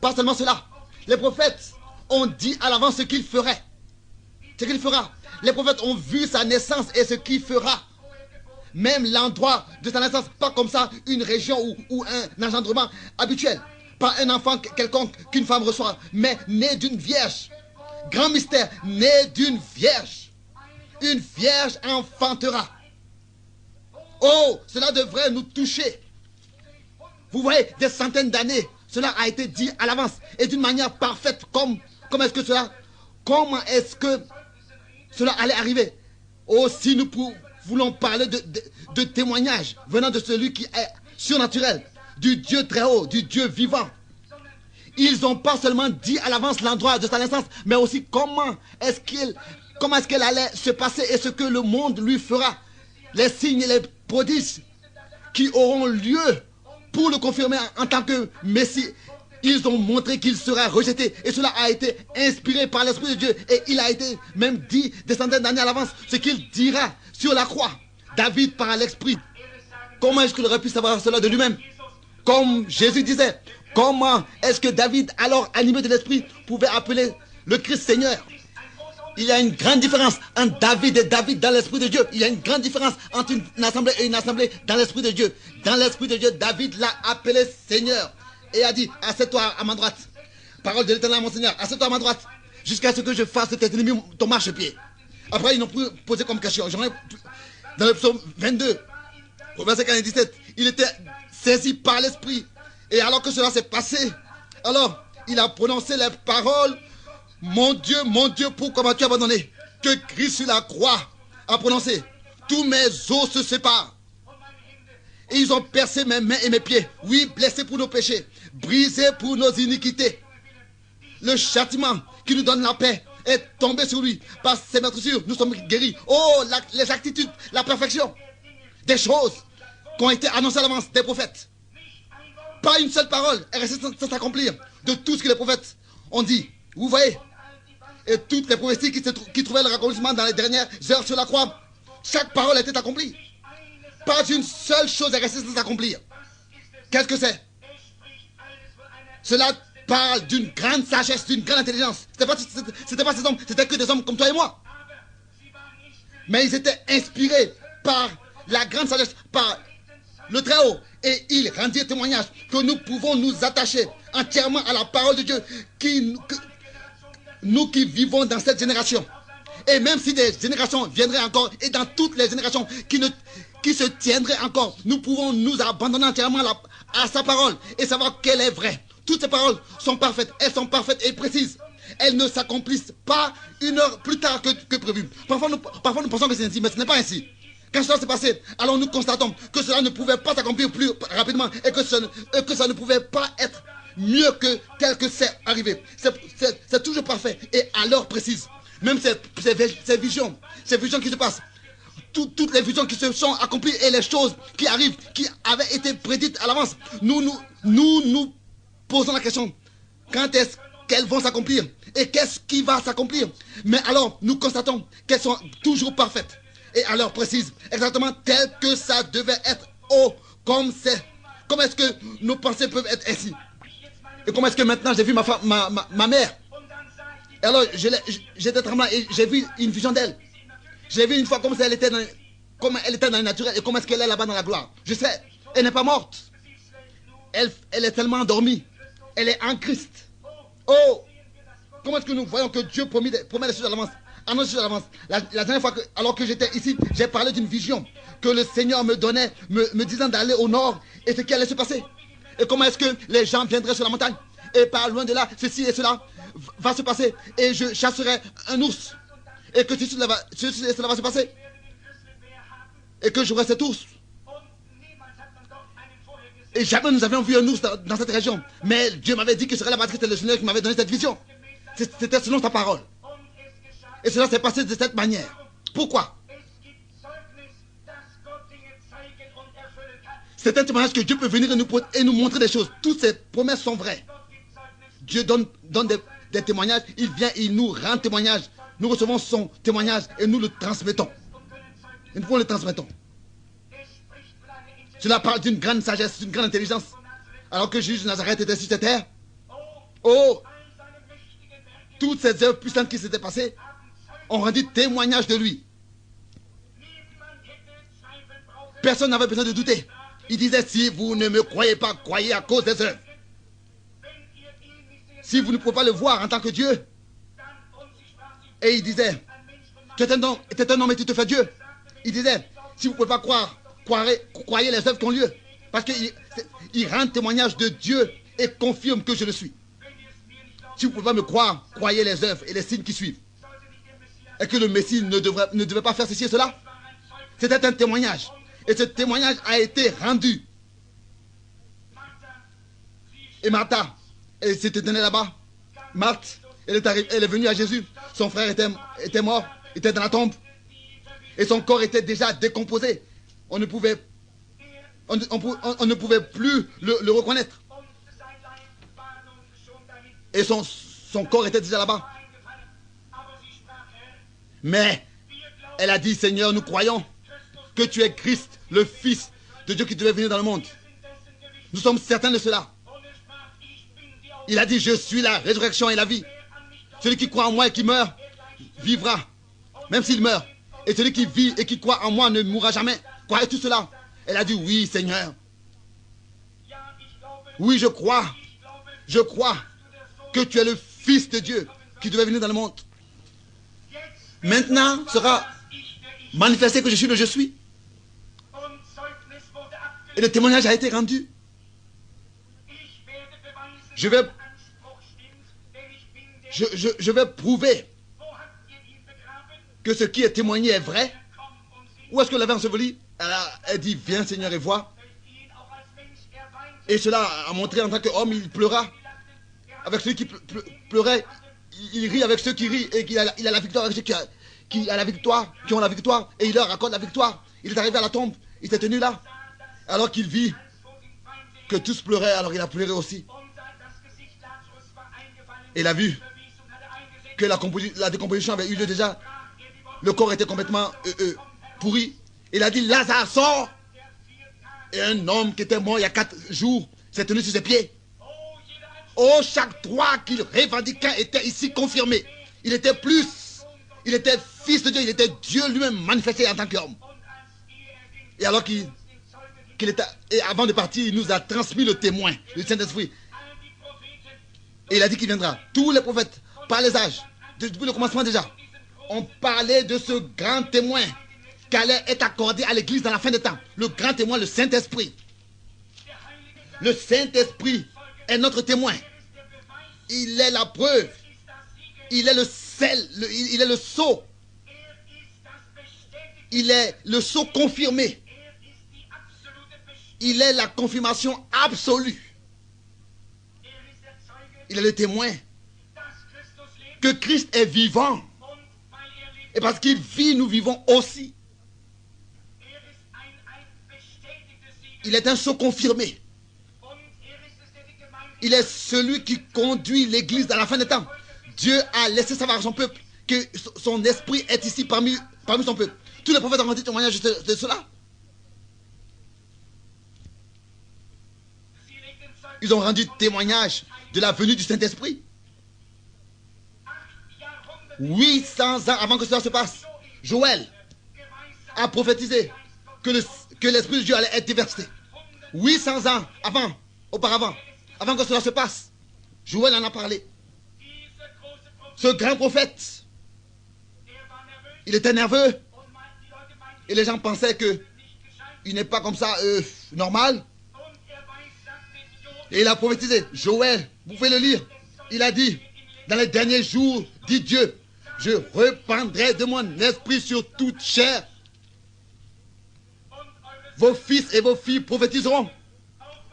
A: Pas seulement cela. Les prophètes ont dit à l'avance ce qu'il ferait. Ce qu'il fera. Les prophètes ont vu sa naissance et ce qu'il fera. Même l'endroit de sa naissance, pas comme ça, une région ou un engendrement habituel. Pas un enfant quelconque qu'une femme reçoit, mais né d'une vierge. Grand mystère, né d'une vierge. Une vierge enfantera. Oh, cela devrait nous toucher. Vous voyez, des centaines d'années, cela a été dit à l'avance et d'une manière parfaite. Comment est-ce que cela allait arriver? Oh, si nous voulons parler de témoignages venant de celui qui est surnaturel, du Dieu très haut, du Dieu vivant. Ils n'ont pas seulement dit à l'avance l'endroit de sa naissance, mais aussi comment est-ce qu'elle allait se passer et ce que le monde lui fera. Les signes et les prodiges qui auront lieu pour le confirmer en tant que Messie. Ils ont montré qu'il sera rejeté. Et cela a été inspiré par l'Esprit de Dieu. Et il a été même dit des centaines d'années à l'avance ce qu'il dira sur la croix. David par l'Esprit. Comment est-ce qu'il aurait pu savoir cela de lui-même? Comme Jésus disait. Comment est-ce que David, alors animé de l'Esprit, pouvait appeler le Christ Seigneur? Il y a une grande différence entre David et David dans l'Esprit de Dieu. Il y a une grande différence entre une assemblée et une assemblée dans l'Esprit de Dieu. Dans l'Esprit de Dieu, David l'a appelé Seigneur. Et a dit: assieds-toi à ma droite. Parole de l'Éternel, mon Seigneur, assieds-toi à ma droite, jusqu'à ce que je fasse de tes ennemis ton marchepied. Après, ils n'ont plus posé comme question. Dans le psaume 22, au verset 15 et 17, il était saisi par l'Esprit. Et alors que cela s'est passé, alors il a prononcé les paroles: mon Dieu, pourquoi m'as-tu abandonné? Que Christ sur la croix a prononcé: tous mes os se séparent. Et ils ont percé mes mains et mes pieds. Oui, blessés pour nos péchés, brisés pour nos iniquités. Le châtiment qui nous donne la paix est tombé sur lui. Par ses meurtrissures, nous sommes guéris. Oh, les attitudes, la perfection. Des choses qui ont été annoncées à l'avance des prophètes. Pas une seule parole est restée sans s'accomplir de tout ce que les prophètes ont dit. Vous voyez? Et toutes les prophéties qui trouvaient le raccomplissement dans les dernières heures sur la croix, chaque parole était accomplie. Pas une seule chose est restée sans s'accomplir. Qu'est-ce que c'est? Cela parle d'une grande sagesse, d'une grande intelligence. C'était pas ces hommes, c'était que des hommes comme toi et moi. Mais ils étaient inspirés par la grande sagesse, par le Très-Haut. Et ils rendirent témoignage que nous pouvons nous attacher entièrement à la parole de Dieu, nous qui vivons dans cette génération. Et même si des générations viendraient encore, et dans toutes les générations qui se tiendraient encore, nous pouvons nous abandonner entièrement à sa parole et savoir qu'elle est vraie. Toutes ces paroles sont parfaites, elles sont parfaites et précises. Elles ne s'accomplissent pas une heure plus tard que prévu. Parfois nous pensons que c'est ainsi, mais ce n'est pas ainsi. Quand cela s'est passé, alors nous constatons que cela ne pouvait pas s'accomplir plus rapidement et que ça ne pouvait pas être mieux que tel que c'est arrivé. C'est toujours parfait et à l'heure précise. Même ces visions qui se passent, toutes les visions qui se sont accomplies et les choses qui arrivent, qui avaient été prédites à l'avance, nous posons la question, quand est-ce qu'elles vont s'accomplir et qu'est-ce qui va s'accomplir? Mais alors, nous constatons qu'elles sont toujours parfaites et à l'heure précise, exactement tel que ça devait être. Oh, comme c'est. Comment est-ce que nos pensées peuvent être ainsi? Et comment est-ce que maintenant j'ai vu ma mère? Et alors, j'étais tremblant et j'ai vu une vision d'elle. J'ai vu une fois comment elle était dans le naturel et comment est-ce qu'elle est là-bas dans la gloire. Je sais, elle n'est pas morte. Elle est tellement endormie. Elle est en Christ. Oh, comment est-ce que nous voyons que Dieu promet les choses à l'avance? La dernière fois, alors que j'étais ici, j'ai parlé d'une vision que le Seigneur me donnait, me disant d'aller au nord et ce qui allait se passer. Et comment est-ce que les gens viendraient sur la montagne et par loin de là, ceci et cela va se passer. Et je chasserai un ours. Et que ceci et cela va se passer. Et que j'aurai cet ours. Et jamais nous avions vu un ours dans cette région. Mais Dieu m'avait dit que ce serait la patrie, c'était le Seigneur qui m'avait donné cette vision. C'était selon sa parole. Et cela s'est passé de cette manière. Pourquoi? C'est un témoignage que Dieu peut venir et nous montrer des choses. Toutes ces promesses sont vraies. Dieu donne des témoignages. Il vient, il nous rend témoignage. Nous recevons son témoignage et nous le transmettons. Et nous le transmettons. Cela parle d'une grande sagesse, d'une grande intelligence. Alors que Jésus de Nazareth était sur cette terre. Oh, toutes ces œuvres puissantes qui s'étaient passées ont rendu témoignage de lui. Personne n'avait besoin de douter. Il disait, si vous ne me croyez pas, croyez à cause des œuvres. Si vous ne pouvez pas le voir en tant que Dieu. Et il disait, tu es un homme et tu te fais Dieu. Il disait, si vous ne pouvez pas croire, croyez les œuvres qui ont lieu. Parce qu'il rend témoignage de Dieu et confirme que je le suis. Si vous ne pouvez pas me croire, croyez les œuvres et les signes qui suivent. Et que le Messie ne devait pas faire ceci et cela. C'était un témoignage. Et ce témoignage a été rendu. Et Martha, elle s'était donnée là-bas. Marthe, elle est venue à Jésus. Son frère était mort, était dans la tombe. Et son corps était déjà décomposé. On ne pouvait plus le reconnaître. Et son corps était déjà là-bas. Mais elle a dit, Seigneur, nous croyons que tu es Christ, le Fils de Dieu qui devait venir dans le monde. Nous sommes certains de cela. Il a dit, je suis la résurrection et la vie. Celui qui croit en moi et qui meurt, vivra, même s'il meurt. Et celui qui vit et qui croit en moi ne mourra jamais. Croyez-tu cela? Elle a dit, oui, Seigneur. Oui, je crois. Je crois que tu es le Fils de Dieu qui devait venir dans le monde. Maintenant sera manifesté que je suis le je suis. Et le témoignage a été rendu. Je vais prouver que ce qui est témoigné est vrai. Où est-ce que l'avait enseveli? Elle dit, viens Seigneur et vois. Et cela a montré en tant qu'homme, il pleura. Avec ceux qui pleuraient, il rit avec ceux qui rient. Et il a la victoire avec ceux qui ont la victoire. Et il leur accorde la victoire. Il est arrivé à la tombe. Il s'est tenu là. Alors qu'il vit que tous pleuraient, alors il a pleuré aussi. Et il a vu que la décomposition avait eu lieu déjà. Le corps était complètement pourri. Il a dit, Lazare, sort. Et un homme qui était mort il y a 4 jours s'est tenu sur ses pieds. Oh, chaque droit qu'il revendiquait était ici confirmé. Il était plus. Il était fils de Dieu. Il était Dieu lui-même manifesté en tant qu'homme. Et alors qu'il était, et avant de partir, il nous a transmis le témoin, le Saint-Esprit. Et il a dit qu'il viendra. Tous les prophètes, par les âges, depuis le commencement déjà, ont parlé de ce grand témoin qui allait être accordé à l'Église dans la fin des temps. Le grand témoin, le Saint-Esprit. Le Saint-Esprit est notre témoin. Il est la preuve. Il est le sel. Il est le sceau. Il est le sceau confirmé. Il est la confirmation absolue. Il est le témoin que Christ est vivant. Et parce qu'il vit, nous vivons aussi. Il est un sceau confirmé. Il est celui qui conduit l'Église dans la fin des temps. Dieu a laissé savoir à son peuple que son esprit est ici parmi son peuple. Tous les prophètes ont rendu témoignage de cela. Ils ont rendu témoignage de la venue du Saint-Esprit. 800 ans avant que cela se passe, Joël a prophétisé que l'Esprit de Dieu allait être déversé. 800 ans auparavant, avant que cela se passe, Joël en a parlé. Ce grand prophète, il était nerveux. Et les gens pensaient qu'il n'est pas comme ça normal. Et il a prophétisé. Joël, vous pouvez le lire. Il a dit, dans les derniers jours, dit Dieu, je répandrai de mon esprit sur toute chair. Vos fils et vos filles prophétiseront.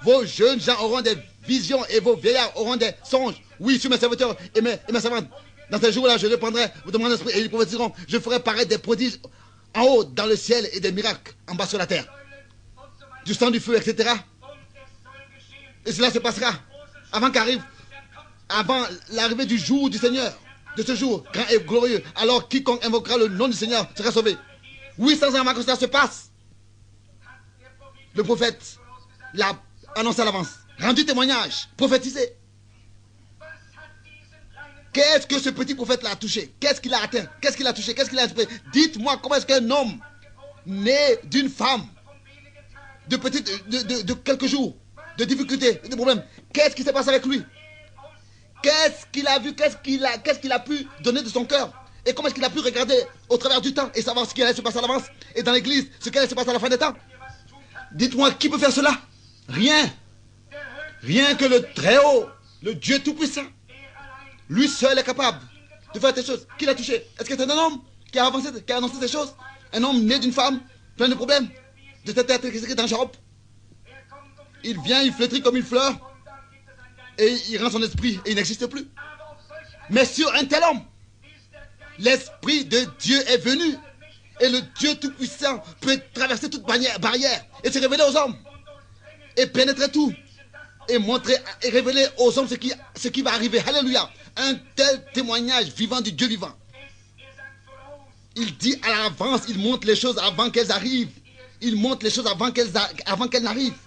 A: Vos jeunes gens auront des visions et vos vieillards auront des songes. Oui, sur mes serviteurs et mes servantes. Dans ces jours-là, je répandrai de mon esprit et ils prophétiseront. Je ferai paraître des prodiges en haut dans le ciel et des miracles en bas sur la terre. Du sang, du feu, etc. Et cela se passera avant l'arrivée du jour du Seigneur, de ce jour grand et glorieux. Alors quiconque invoquera le nom du Seigneur sera sauvé. 800 ans avant que cela se passe, le prophète l'a annoncé à l'avance, rendu témoignage, prophétisé. Qu'est-ce que ce petit prophète l'a touché? Qu'est-ce qu'il a atteint? Qu'est-ce qu'il a touché? Qu'est-ce qu'il a inspiré? Dites-moi comment est-ce qu'un homme né d'une femme de quelques jours, de difficultés, de problèmes, qu'est-ce qui s'est passé avec lui? Qu'est-ce qu'il a vu? Qu'est-ce qu'il a pu donner de son cœur? Et comment est-ce qu'il a pu regarder au travers du temps et savoir ce qui allait se passer à l'avance? Et dans l'église, ce qui allait se passer à la fin des temps? Dites-moi, qui peut faire cela? Rien. Rien que le Très-Haut, le Dieu Tout-Puissant. Lui seul est capable de faire ces choses. Qui l'a touché? Est-ce que c'est un homme qui a avancé, qui a annoncé ces choses? Un homme né d'une femme, plein de problèmes, de cette terre écrit dans Job. Il vient, il flétrit comme une fleur, et il rend son esprit, et il n'existe plus. Mais sur un tel homme, l'Esprit de Dieu est venu, et le Dieu Tout-Puissant peut traverser toute barrière, et se révéler aux hommes, et pénétrer tout, et montrer, et révéler aux hommes ce qui va arriver. Alléluia. Un tel témoignage vivant du Dieu vivant. Il dit à l'avance, il montre les choses avant qu'elles arrivent. Il montre les choses avant qu'elles n'arrivent.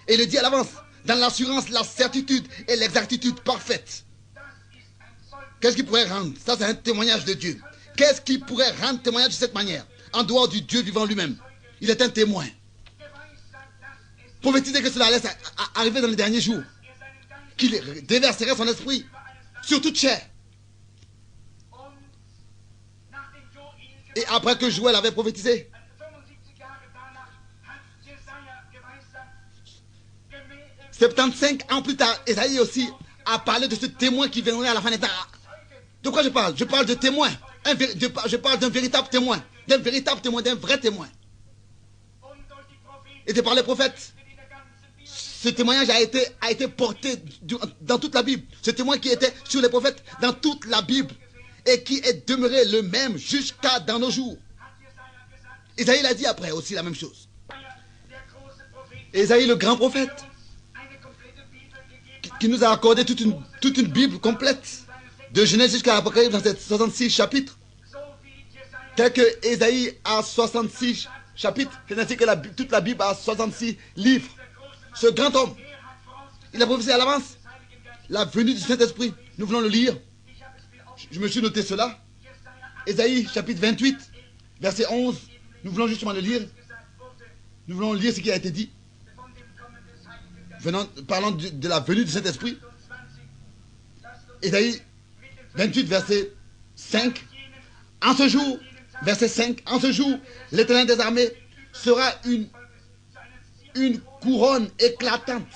A: Et il le dit à l'avance, dans l'assurance, la certitude et l'exactitude parfaite. Qu'est-ce qui pourrait rendre? Ça, c'est un témoignage de Dieu. Qu'est-ce qui pourrait rendre témoignage de cette manière? En dehors du Dieu vivant lui-même. Il est un témoin. Prophétiser que cela allait arriver dans les derniers jours. Qu'il déverserait son esprit sur toute chair. Et après que Joël avait prophétisé, 75 ans plus tard, Esaïe aussi a parlé de ce témoin qui viendrait à la fin des temps. De quoi je parle? Je parle de témoin. Je parle d'un véritable témoin. D'un véritable témoin, d'un vrai témoin. Et de par les prophètes. Ce témoignage a été porté dans toute la Bible. Ce témoin qui était sur les prophètes dans toute la Bible. Et qui est demeuré le même jusqu'à dans nos jours. Esaïe l'a dit après aussi la même chose. Esaïe, le grand prophète, qui nous a accordé toute une Bible complète, de Genèse jusqu'à l'Apocalypse dans ces 66 chapitres. Tel que Esaïe a 66 chapitres, c'est ainsi que toute la Bible a 66 livres. Ce grand homme, il a prophétisé à l'avance. la venue du Saint-Esprit. Nous voulons le lire. Je me suis noté cela. Ésaïe chapitre 28, verset 11. Nous voulons justement le lire. Nous voulons lire ce qui a été dit. Parlant de la venue du Saint-Esprit. Ésaïe 28, verset 5. En ce jour, verset 5, en ce jour, l'Éternel des armées sera une couronne éclatante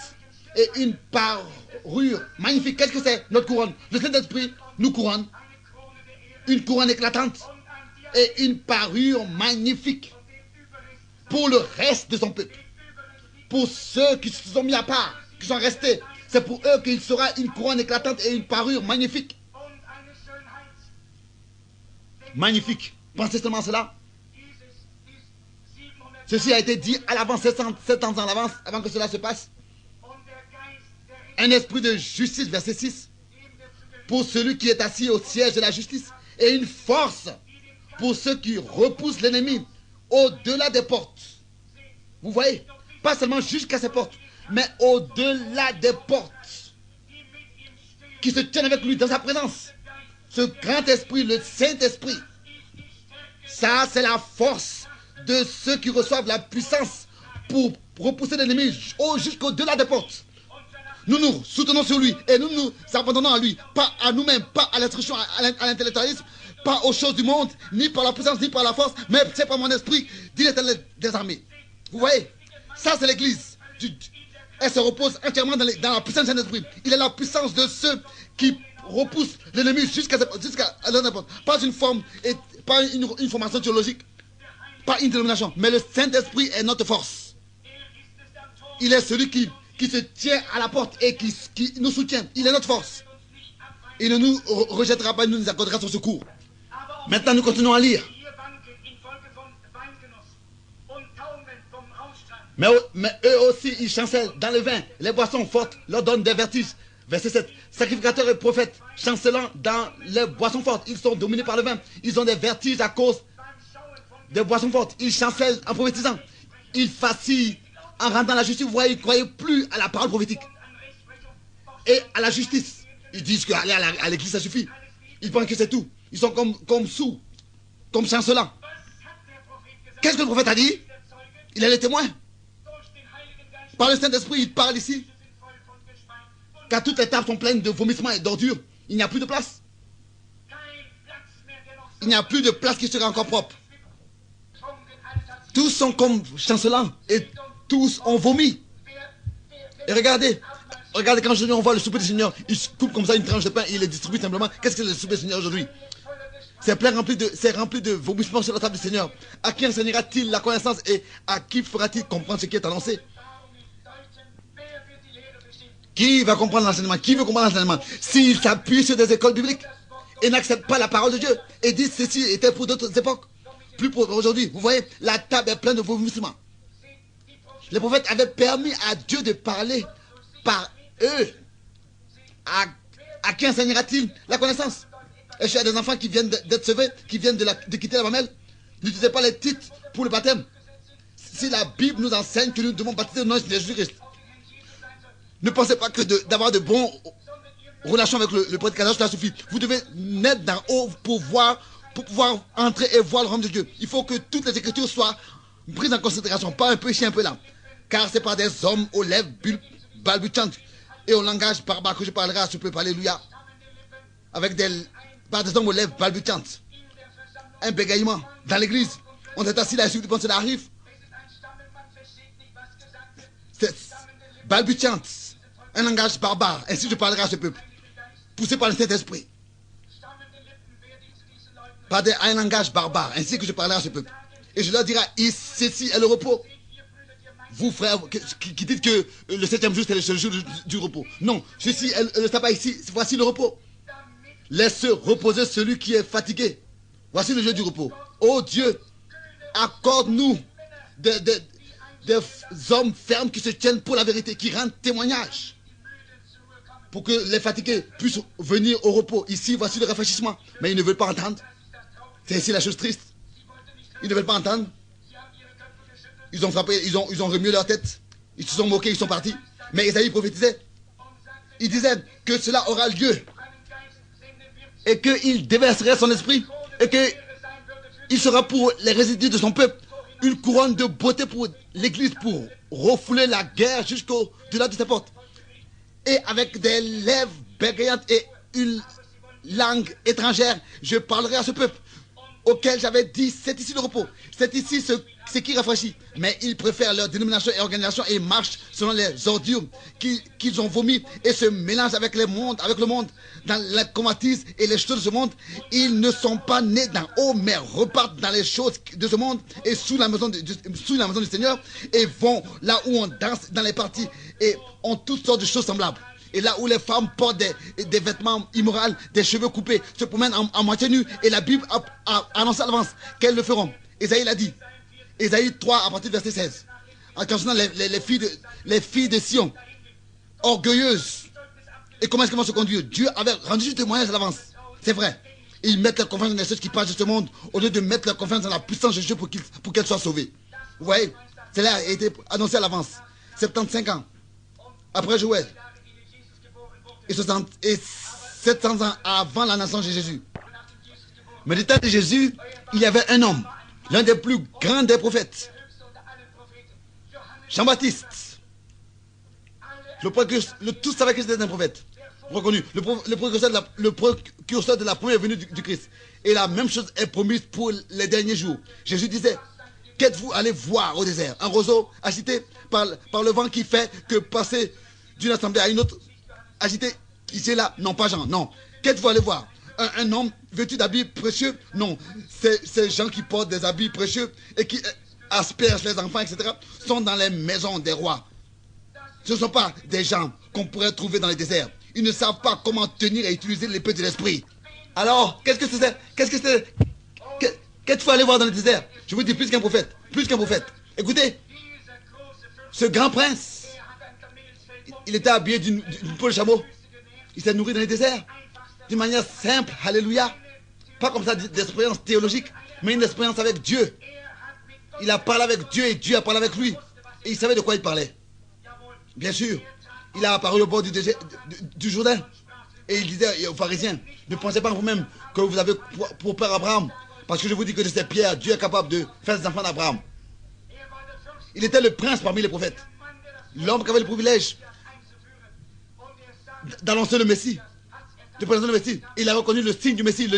A: et une parure magnifique. Qu'est-ce que c'est notre couronne? Le Saint-Esprit nous couronne. Une couronne éclatante et une parure magnifique pour le reste de son peuple. Pour ceux qui se sont mis à part, qui sont restés, c'est pour eux qu'il sera une couronne éclatante et une parure magnifique. Magnifique. Pensez seulement à cela. Ceci a été dit à l'avance, 7 ans en avance, avant que cela se passe. Un esprit de justice, verset 6, pour celui qui est assis au siège de la justice, et une force pour ceux qui repoussent l'ennemi au-delà des portes. Vous voyez, pas seulement jusqu'à ces portes, mais au-delà des portes, qui se tiennent avec lui dans sa présence. Ce grand esprit, le Saint-Esprit, ça c'est la force de ceux qui reçoivent la puissance pour repousser l'ennemi jusqu'au-delà des portes. Nous nous soutenons sur lui et nous nous abandonnons à lui, pas à nous-mêmes, pas à l'instruction, à l'intellectualisme, pas aux choses du monde, ni par la puissance, ni par la force, mais c'est par mon esprit, dit l'Éternel des armées. Vous voyez, ça c'est l'église. Elle se repose entièrement dans la puissance de Saint-Esprit. Il est la puissance de ceux qui repoussent l'ennemi jusqu'à n'importe. Pas une forme, et pas une formation théologique, pas une dénomination, mais le Saint-Esprit est notre force. Il est celui qui se tient à la porte et qui nous soutient. Il est notre force. Il ne nous rejettera pas, il nous accordera son secours. Maintenant, nous continuons à lire. Mais eux aussi, ils chancellent dans le vin. Les boissons fortes leur donnent des vertiges. Verset 7. Sacrificateurs et prophètes chancelant dans les boissons fortes. Ils sont dominés par le vin. Ils ont des vertiges à cause des boissons fortes. Ils chancellent en prophétisant. Ils vacillent en rendant la justice. Vous voyez, ils ne croyaient plus à la parole prophétique et à la justice. Ils disent qu'aller à l'église, ça suffit. Ils pensent que c'est tout. Ils sont comme sourds, comme chancelants. Qu'est-ce que le prophète a dit? Il est le témoin. Par le Saint-Esprit, il parle ici. Car toutes les tables sont pleines de vomissements et d'ordures. Il n'y a plus de place. Il n'y a plus de place qui sera encore propre. Tous sont comme chancelants et tous ont vomi. Et regardez quand aujourd'hui on voit le souper du Seigneur, il se coupe comme ça une tranche de pain et il les distribue simplement. Qu'est-ce que le souper du Seigneur aujourd'hui? C'est rempli de vomissements sur la table du Seigneur. À qui enseignera-t-il la connaissance et à qui fera-t-il comprendre ce qui est annoncé? Qui va comprendre l'enseignement? Qui veut comprendre l'enseignement? S'il s'appuie sur des écoles bibliques et n'accepte pas la parole de Dieu et dit ceci était pour d'autres époques, plus pour aujourd'hui. Vous voyez, la table est pleine de vomissements. Les prophètes avaient permis à Dieu de parler par eux. À qui enseignera-t-il la connaissance? Est-ce qu'il y a des enfants qui viennent d'être sauvés, qui viennent de quitter la mamelle? N'utilisez pas les titres pour le baptême. Si la Bible nous enseigne que nous devons baptiser au nom de Jésus-Christ, ne pensez pas que d'avoir de bonnes relations avec le prédicateur, cela suffit. Vous devez naître d'en haut pour pouvoir entrer et voir le royaume de Dieu. Il faut que toutes les écritures soient prises en considération, pas un peu ici, un peu là. Car c'est par des hommes aux lèvres balbutantes et au langage barbare que je parlerai à ce peuple. Alléluia. Par des hommes aux lèvres balbutantes. Un bégaiement dans l'église. On est assis là et du cela arrive. C'est balbutiante. Un langage barbare. Ainsi je parlerai à ce peuple. Poussé par le Saint-Esprit. Par un langage barbare. Ainsi que je parlerai à ce peuple. Et je leur dirai, ceci est le repos. Vous frères qui dites que le 7e jour c'est le jour du repos. Non, ceci est le sabbat ici. Voici le repos. Laisse reposer celui qui est fatigué. Voici le jour du repos. Oh Dieu, accorde-nous des hommes fermes qui se tiennent pour la vérité, qui rendent témoignage. Pour que les fatigués puissent venir au repos. Ici, voici le rafraîchissement. Mais ils ne veulent pas entendre. C'est ici la chose triste. Ils ne veulent pas entendre. Ils ont frappé, ils ont remué leur tête. Ils se sont moqués, ils sont partis. Mais Isaïe prophétisait. Il disait que cela aura lieu et qu'il déverserait son esprit et qu'il sera pour les résidus de son peuple une couronne de beauté pour l'église, pour refouler la guerre jusqu'au-delà de ses portes. Et avec des lèvres bégayantes et une langue étrangère, je parlerai à ce peuple auquel j'avais dit, c'est ici le repos, c'est ici ce qui rafraîchit. Mais ils préfèrent leur dénomination et organisation et marchent selon les ordures qu'ils ont vomi et se mélangent avec le monde dans la convoitise et les choses de ce monde. Ils ne sont pas nés d'en haut, mais repartent dans les choses de ce monde et sous la maison du Seigneur, et vont là où on danse dans les parties et ont toutes sortes de choses semblables. Et là où les femmes portent des vêtements immoraux, des cheveux coupés, se promènent en moitié nus, et la Bible a annoncé à l'avance qu'elles le feront. Ésaïe l'a dit. Ésaïe 3 à partir du verset 16. En concernant les filles de Sion, orgueilleuses. Et comment est-ce qu'elles vont se conduire? Dieu avait rendu juste témoignage à l'avance. C'est vrai. Et ils mettent leur confiance dans les choses qui passent de ce monde au lieu de mettre leur confiance dans la puissance de Dieu pour qu'elles soient sauvées. Vous voyez? Cela a été annoncé à l'avance. 75 ans après Joël. Et 700 ans avant la naissance de Jésus. Mais du temps de Jésus, il y avait un homme, l'un des plus grands des prophètes, Jean-Baptiste. Tous savaient que c'était un prophète reconnu, le précurseur de la première venue du Christ. Et la même chose est promise pour les derniers jours. Jésus disait, qu'êtes-vous allé voir au désert? Un roseau agité par le vent qui fait que passer d'une assemblée à une autre, agité ici et là? Non, pas Jean, non. Qu'êtes-vous allé voir? Un homme vêtu d'habits précieux? Non. Ces gens qui portent des habits précieux et qui aspergent les enfants, etc., sont dans les maisons des rois. Ce ne sont pas des gens qu'on pourrait trouver dans les déserts. Ils ne savent pas comment tenir et utiliser l'épée de l'esprit. Alors, qu'est-ce que c'est? Qu'est-ce qu'il faut aller voir dans le désert? Je vous dis plus qu'un prophète. Plus qu'un prophète. Écoutez, ce grand prince, il était habillé d'une peau de chameau. Il s'est nourri dans les déserts. D'une manière simple, alléluia. Pas comme ça d'expérience théologique, mais une expérience avec Dieu. Il a parlé avec Dieu et Dieu a parlé avec lui. Et il savait de quoi il parlait. Bien sûr, il a apparu au bord du Jourdain. Et il disait aux pharisiens, ne pensez pas en vous-même que vous avez pour père Abraham. Parce que je vous dis que de ces pierres, Dieu est capable de faire des enfants d'Abraham. Il était le prince parmi les prophètes. L'homme qui avait le privilège d'annoncer le Messie, de présenter le Messie. Il a reconnu le signe du Messie.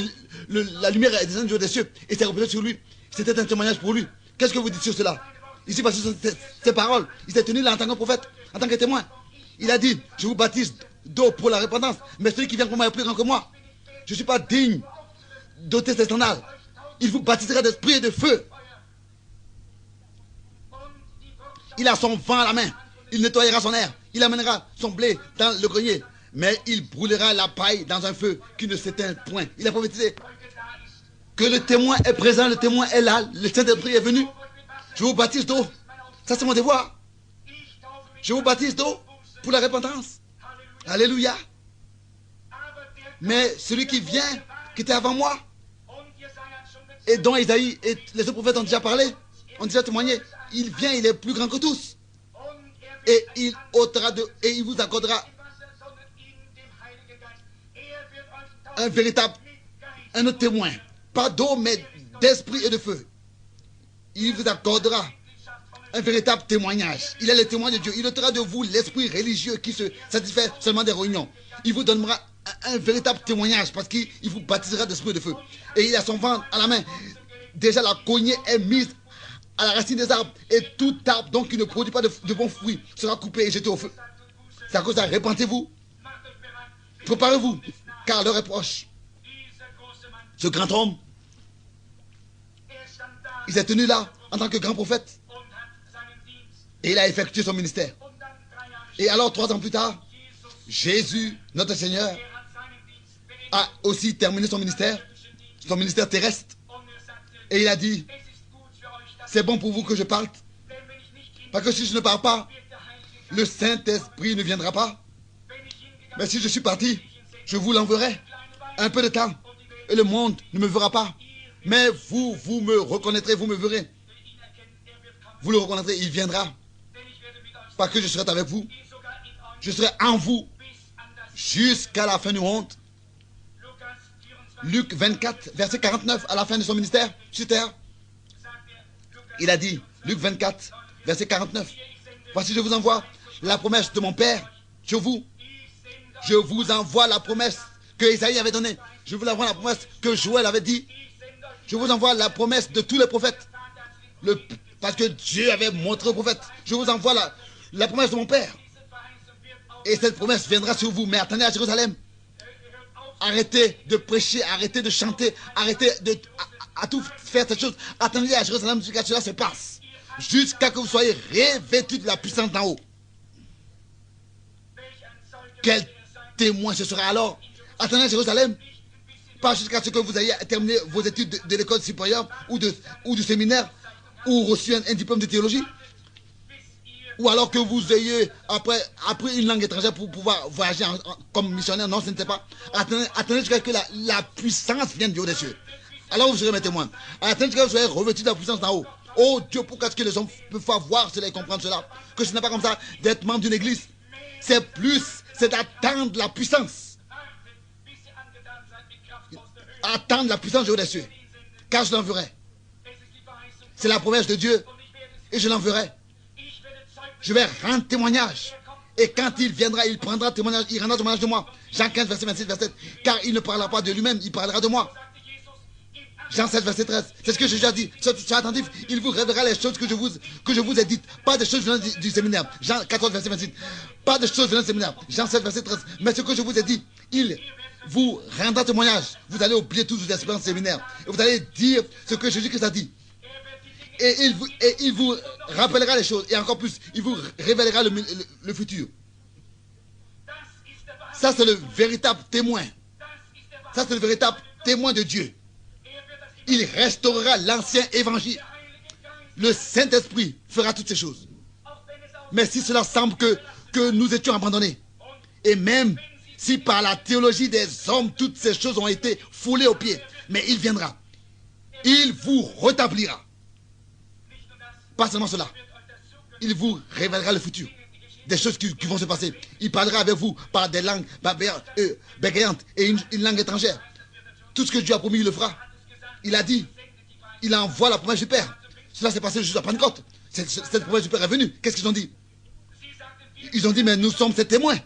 A: La lumière est descendue des cieux et s'est reposée sur lui. C'était un témoignage pour lui. Qu'est-ce que vous dites sur cela? Ici, parce que ces paroles, il s'est tenu là en tant que prophète, en tant que témoin. Il a dit, je vous baptise d'eau pour la repentance, mais celui qui vient pour moi est plus grand que moi. Je ne suis pas digne d'ôter ses sandales. Il vous baptisera d'esprit et de feu. Il a son vent à la main. Il nettoyera son air. Il amènera son blé dans le grenier. Mais il brûlera la paille dans un feu qui ne s'éteint point. Il a prophétisé que le témoin est présent, le témoin est là, le Saint-Esprit est venu. Je vous baptise d'eau. Ça, c'est mon devoir. Je vous baptise d'eau pour la repentance. Alléluia. Mais celui qui vient, qui était avant moi, et dont Isaïe et les autres prophètes ont déjà parlé, ont déjà témoigné, il vient, il est plus grand que tous. Et il vous accordera un autre témoin. Pas d'eau, mais d'esprit et de feu. Il vous accordera un véritable témoignage. Il est le témoin de Dieu. Il ôtera de vous l'esprit religieux qui se satisfait seulement des réunions. Il vous donnera un véritable témoignage parce qu'il vous baptisera d'esprit et de feu. Et il a son vent à la main. Déjà la cognée est mise à la racine des arbres. Et tout arbre donc qui ne produit pas de bons fruits sera coupé et jeté au feu. C'est à cause de ça. Repentez-vous. Préparez-vous. Car l'heure est proche. Ce grand homme, il s'est tenu là en tant que grand prophète. Et il a effectué son ministère. Et alors 3 ans plus tard, Jésus, notre Seigneur, a aussi terminé son ministère terrestre. Et il a dit, c'est bon pour vous que je parte. Parce que si je ne pars pas, le Saint-Esprit ne viendra pas. Mais si je suis parti, je vous l'enverrai. Un peu de temps. Et le monde ne me verra pas. Mais vous me reconnaîtrez, vous me verrez. Vous le reconnaîtrez, il viendra. Parce que je serai avec vous. Je serai en vous jusqu'à la fin du monde. Luc 24, verset 49, à la fin de son ministère sur terre. Il a dit, Luc 24, verset 49, voici je vous envoie la promesse de mon Père sur vous. Je vous envoie la promesse que Isaïe avait donnée. Je vous envoie la promesse que Joël avait dit. Je vous envoie la promesse de tous les prophètes. Parce que Dieu avait montré aux prophètes. Je vous envoie la promesse de mon Père. Et cette promesse viendra sur vous. Mais attendez à Jérusalem. Arrêtez de prêcher, arrêtez de chanter, arrêtez à tout faire cette chose. Attendez à Jérusalem jusqu'à ce que cela se passe. Jusqu'à que vous soyez revêtus de la puissance d'en haut. Quel témoin ce sera alors? Attendez à Jérusalem. Pas jusqu'à ce que vous ayez terminé vos études de l'école supérieure ou du séminaire ou reçu un diplôme de théologie. Ou alors que vous ayez appris une langue étrangère pour pouvoir voyager comme missionnaire. Non, ce n'était pas. Attendez jusqu'à ce que la puissance vienne du haut des cieux. Alors vous serez mes témoins. Attendez jusqu'à ce que vous soyez revêtus de la puissance d'en haut. Oh Dieu, pourquoi est-ce que les hommes peuvent pas voir cela et comprendre cela? Que ce n'est pas comme ça d'être membre d'une église. C'est plus, c'est d'attendre la puissance. Attendre la puissance du haut des cieux. Car je l'enverrai. C'est la promesse de Dieu. Et je l'enverrai. Je vais rendre témoignage. Et quand il viendra, il prendra témoignage, il rendra témoignage de moi. Jean 15, verset 26, verset 7. Car il ne parlera pas de lui-même, il parlera de moi. Jean 7, verset 13. C'est ce que Jésus a dit. Soyez attentifs, il vous révélera les choses que je vous ai dites. Pas des choses venant du séminaire. Jean 14, verset 26. Pas des choses venant du séminaire. Jean 7, verset 13. Mais ce que je vous ai dit, il vous rendra témoignage. Vous allez oublier toutes vos expériences séminaires. Et vous allez dire ce que Jésus-Christ a dit. Et il vous rappellera les choses. Et encore plus, il vous révélera le futur. Ça, c'est le véritable témoin. Ça, c'est le véritable témoin de Dieu. Il restaurera l'ancien évangile. Le Saint-Esprit fera toutes ces choses. Mais si cela semble que nous étions abandonnés, et même si par la théologie des hommes, toutes ces choses ont été foulées aux pieds, mais il viendra. Il vous rétablira. Pas seulement cela. Il vous révélera le futur. Des choses qui vont se passer. Il parlera avec vous par des langues bégayantes et une langue étrangère. Tout ce que Dieu a promis, il le fera. Il a dit, il envoie la promesse du Père. Cela s'est passé le jour de la Pentecôte. Cette promesse du Père est venue. Qu'est-ce qu'ils ont dit? Ils ont dit, mais nous sommes ses témoins.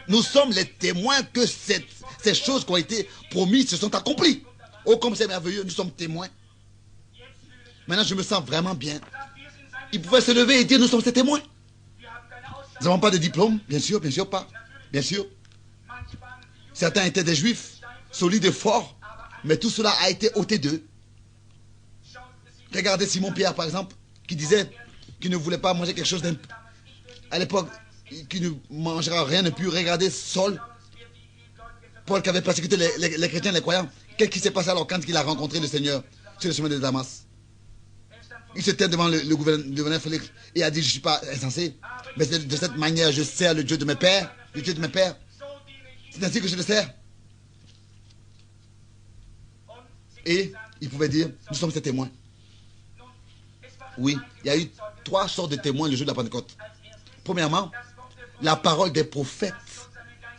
A: Nous sommes les témoins que ces choses qui ont été promises se sont accomplies. Oh, comme c'est merveilleux, nous sommes témoins. Maintenant, je me sens vraiment bien. Ils pouvaient se lever et dire, nous sommes ses témoins. Nous n'avons pas de diplôme, bien sûr pas. Bien sûr. Certains étaient des juifs, solides et forts, mais tout cela a été ôté d'eux. Regardez Simon-Pierre, par exemple, qui disait qu'il ne voulait pas manger quelque chose à l'époque, qui ne mangera rien de pur. Regardez Saul, Paul qui avait persécuté les chrétiens, les croyants. Qu'est-ce qui s'est passé alors quand il a rencontré le Seigneur sur le chemin de Damas? Il se tient devant le gouverneur Félix et a dit, je ne suis pas insensé, mais de cette manière, je sers le Dieu de mes pères, le Dieu de mes pères. C'est ainsi que je le sers. Et il pouvait dire, nous sommes ses témoins. Oui, il y a eu 3 sortes de témoins le jour de la Pentecôte. Premièrement, la parole des prophètes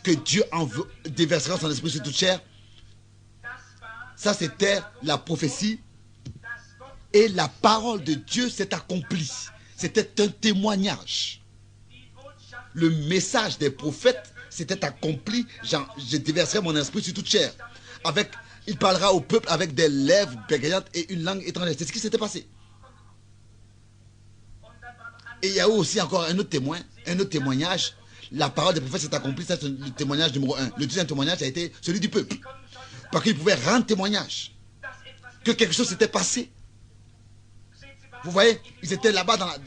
A: que Dieu déversera son esprit sur toute chair. Ça, c'était la prophétie. Et la parole de Dieu s'est accomplie. C'était un témoignage. Le message des prophètes s'était accompli. Je déverserai mon esprit sur toute chair. Il parlera au peuple avec des lèvres bégayantes et une langue étrangère. C'est ce qui s'était passé. Et il y a eu aussi encore un autre témoignage. La parole des prophètes s'est accomplie. C'est le témoignage numéro 1. Le deuxième témoignage a été celui du peuple. Parce qu'il pouvait rendre témoignage que quelque chose s'était passé. Vous voyez, ils étaient là-bas,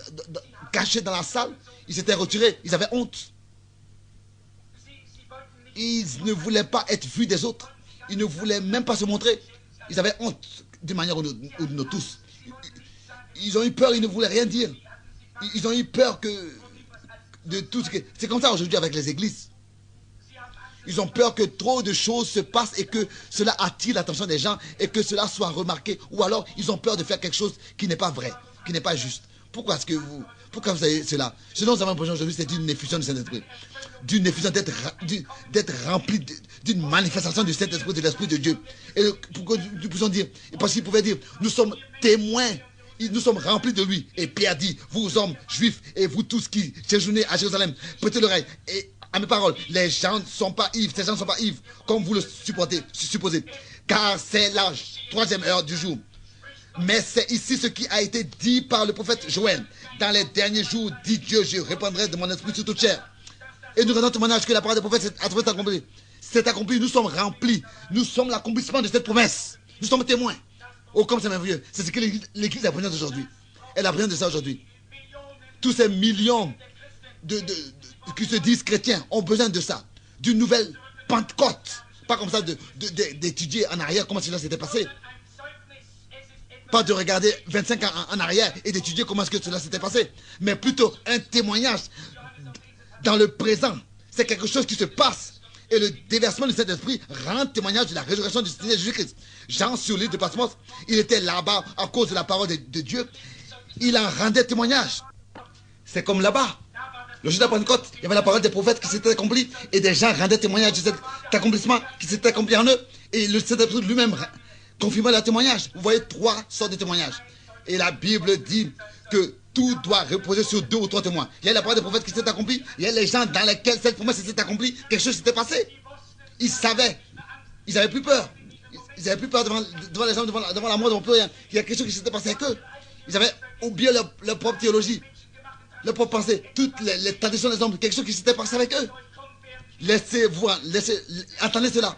A: cachés dans la salle. Ils s'étaient retirés. Ils avaient honte. Ils ne voulaient pas être vus des autres. Ils ne voulaient même pas se montrer. Ils avaient honte d'une manière ou d'une autre tous. Ils ont eu peur, ils ne voulaient rien dire. Ils ont eu peur de tout ce que... C'est comme ça aujourd'hui avec les églises. Ils ont peur que trop de choses se passent et que cela attire l'attention des gens et que cela soit remarqué. Ou alors, ils ont peur de faire quelque chose qui n'est pas vrai, qui n'est pas juste. Pourquoi vous savez cela? Ce dont nous avons besoin aujourd'hui, c'est d'une effusion du Saint-Esprit. D'une effusion, d'être rempli d'une manifestation du Saint-Esprit, de l'Esprit de Dieu. Et pour que nous puissions dire, parce qu'il pouvait dire, nous sommes témoins, nous sommes remplis de lui. Et Pierre dit, vous hommes juifs et vous tous qui séjournez à Jérusalem, prêtez l'oreille. Et à mes paroles, les gens ne sont pas ivres, ces gens ne sont pas ivres, comme vous le supposez. Car c'est la 3e heure du jour. Mais c'est ici ce qui a été dit par le prophète Joël. Dans les derniers jours, dit Dieu, je répandrai de mon esprit sur toute chair. Et nous rendons témoignage que la parole des prophètes a trouvé accompli. C'est accompli, nous sommes remplis. Nous sommes l'accomplissement de cette promesse. Nous sommes témoins. Oh, comme c'est merveilleux. C'est ce que l'Église a besoin d'aujourd'hui. Elle a besoin de ça aujourd'hui. Tous ces millions qui se disent chrétiens ont besoin de ça. D'une nouvelle Pentecôte. Pas comme ça d'étudier en arrière comment cela s'était passé. Pas de regarder 25 ans en arrière et d'étudier comment est-ce que cela s'était passé. Mais plutôt un témoignage dans le présent. C'est quelque chose qui se passe. Et le déversement du Saint-Esprit rend témoignage de la résurrection du Seigneur Jésus-Christ. Jean, sur l'île de Patmos, il était là-bas à cause de la parole de Dieu. Il en rendait témoignage. C'est comme là-bas. Le jour de la Pentecôte, il y avait la parole des prophètes qui s'était accomplie. Et des gens rendaient témoignage de cet accomplissement qui s'était accompli en eux. Et le Saint-Esprit lui-même confirmait leur témoignage. Vous voyez 3 sortes de témoignages. Et la Bible dit que tout doit reposer sur 2 ou 3 témoins. Il y a la parole des prophètes qui s'est accomplie. Il y a les gens dans lesquels cette promesse s'est accomplie. Quelque chose s'était passé. Ils savaient. Ils n'avaient plus peur. Ils n'avaient plus peur devant les gens, devant la mort, devant plus rien. Il y a quelque chose qui s'était passé avec eux. Ils avaient oublié leur propre théologie, leur propre pensée, toutes les traditions des hommes. Quelque chose qui s'était passé avec eux. Laissez voir, attendez cela.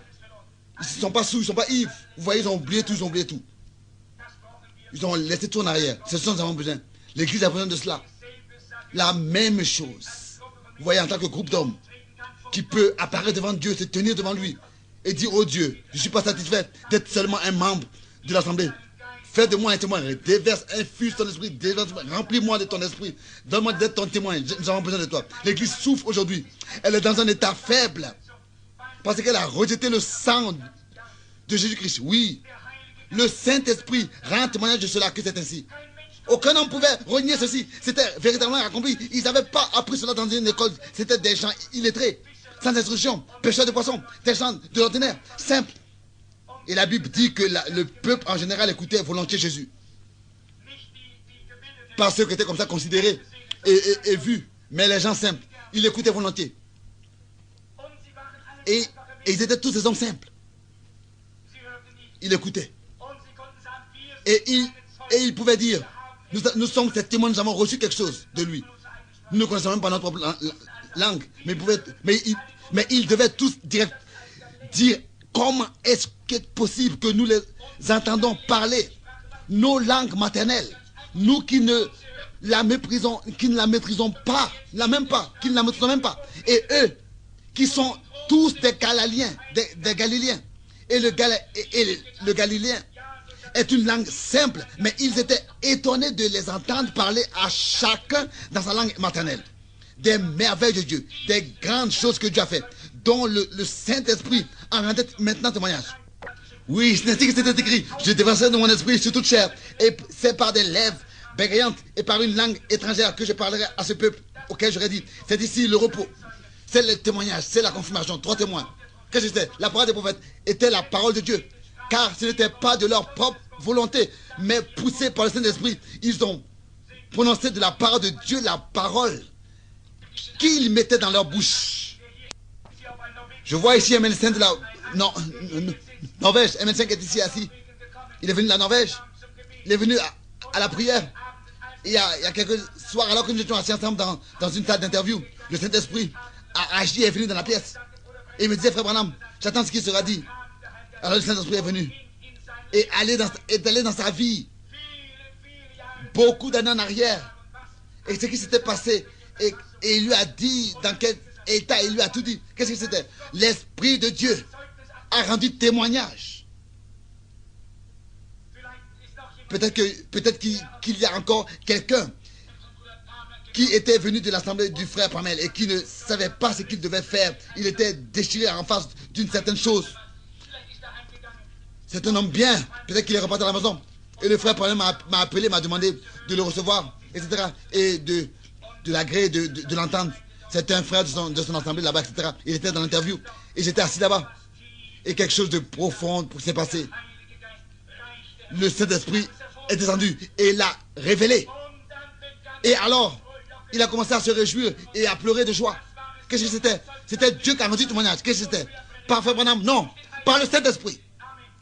A: Ils ne sont pas sous, ils ne sont pas ivres. Vous voyez, ils ont oublié tout, Ils ont laissé tout en arrière. C'est ce dont nous avons besoin. L'Église a besoin de cela. La même chose. Vous voyez, en tant que groupe d'hommes qui peut apparaître devant Dieu, se tenir devant lui et dire, oh Dieu, je ne suis pas satisfait d'être seulement un membre de l'Assemblée. Fais de moi un témoin. Déverse, infuse ton esprit. Remplis-moi de ton esprit. Donne-moi d'être ton témoin. Nous avons besoin de toi. L'Église souffre aujourd'hui. Elle est dans un état faible. Parce qu'elle a rejeté le sang de Jésus-Christ. Oui. Le Saint-Esprit rend témoignage de cela, que c'est ainsi. Aucun homme pouvait renier ceci. C'était véritablement accompli. Ils n'avaient pas appris cela dans une école. C'était des gens illettrés, sans instruction, pêcheurs de poissons, des gens de l'ordinaire, simples. Et la Bible dit que le peuple en général écoutait volontiers Jésus. Pas ceux qui étaient comme ça considérés et vus. Mais les gens simples, ils écoutaient volontiers. Et ils étaient tous des hommes simples. Ils écoutaient. Et ils pouvaient dire, nous sommes ces témoins, nous avons reçu quelque chose de lui. Nous ne connaissons même pas notre propre langue. Mais ils devaient tous dire comment est-ce qu'il est possible que nous les entendons parler nos langues maternelles. Nous qui ne la méprisons, qui ne la maîtrisons pas, qui ne la maîtrisons même pas. Et eux, qui sont tous des Galiléens, des Galiléens. Et le Galiléen est une langue simple, mais ils étaient étonnés de les entendre parler à chacun dans sa langue maternelle. Des merveilles de Dieu, des grandes choses que Dieu a fait, dont le Saint-Esprit en rendait maintenant témoignage. Oui, c'est ainsi que c'était écrit. Je déverserai de mon esprit sur toute chair, et c'est par des lèvres bégayantes et par une langue étrangère que je parlerai à ce peuple auquel j'aurais dit, c'est ici le repos. C'est le témoignage, c'est la confirmation. 3 témoins. Qu'est-ce que c'était? La parole des prophètes était la parole de Dieu. Car ce n'était pas de leur propre volonté, mais poussés par le Saint-Esprit. Ils ont prononcé de la parole de Dieu la parole qu'ils mettaient dans leur bouche. Je vois ici un médecin de la Norvège. Un médecin qui est ici assis. Il est venu de la Norvège. Il est venu à la prière. Il y a quelques soirs, alors que nous étions assis ensemble dans une salle d'interview, le Saint-Esprit a agi et est venu dans la pièce. Et il me disait, frère Branham, j'attends ce qui sera dit. Alors le Saint-Esprit est venu. Et est allé dans sa vie. Beaucoup d'années en arrière. Et ce qui s'était passé. Et il lui a dit dans quel état, il lui a tout dit. Qu'est-ce que c'était? L'Esprit de Dieu a rendu témoignage. Peut-être qu'il y a encore quelqu'un qui était venu de l'assemblée du frère Pamel et qui ne savait pas ce qu'il devait faire. Il était déchiré en face d'une certaine chose. C'est un homme bien. Peut-être qu'il est reparti à la maison. Et le frère m'a appelé, m'a demandé de le recevoir, etc. Et de l'agréer, de l'entendre. C'était un frère de son assemblée là-bas, etc. Il était dans l'interview. Et j'étais assis là-bas. Et quelque chose de profond s'est passé. Le Saint-Esprit est descendu et l'a révélé. Et alors, il a commencé à se réjouir et à pleurer de joie. Qu'est-ce que c'était? C'était Dieu qui a rendu témoignage. Qu'est-ce que c'était? Par Frère Branham? Non. Par le Saint-Esprit.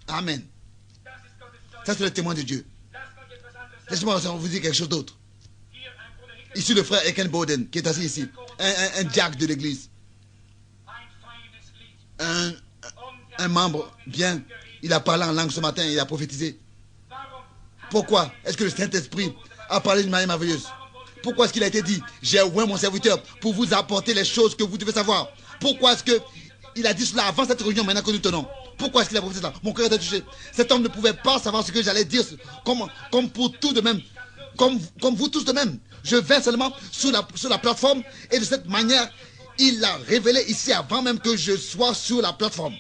A: Amen. Ça, c'est le témoin de Dieu. Laissez-moi vous dire quelque chose d'autre. Ici, le frère Eken Bowden, qui est assis ici. Un diacre de l'église. Un membre bien. Il a parlé en langue ce matin, il a prophétisé. Pourquoi est-ce que le Saint-Esprit a parlé d'une manière merveilleuse? Pourquoi est-ce qu'il a été dit, j'ai oint mon serviteur pour vous apporter les choses que vous devez savoir? Pourquoi est-ce qu'il a dit cela avant cette réunion maintenant que nous tenons? Pourquoi est-ce qu'il a prophétisé cela? Mon cœur était touché. Cet homme ne pouvait pas savoir ce que j'allais dire, comme pour tout de même, comme vous tous de même. Je vais seulement sur la plateforme et de cette manière, il l'a révélé ici avant même que je sois sur la plateforme.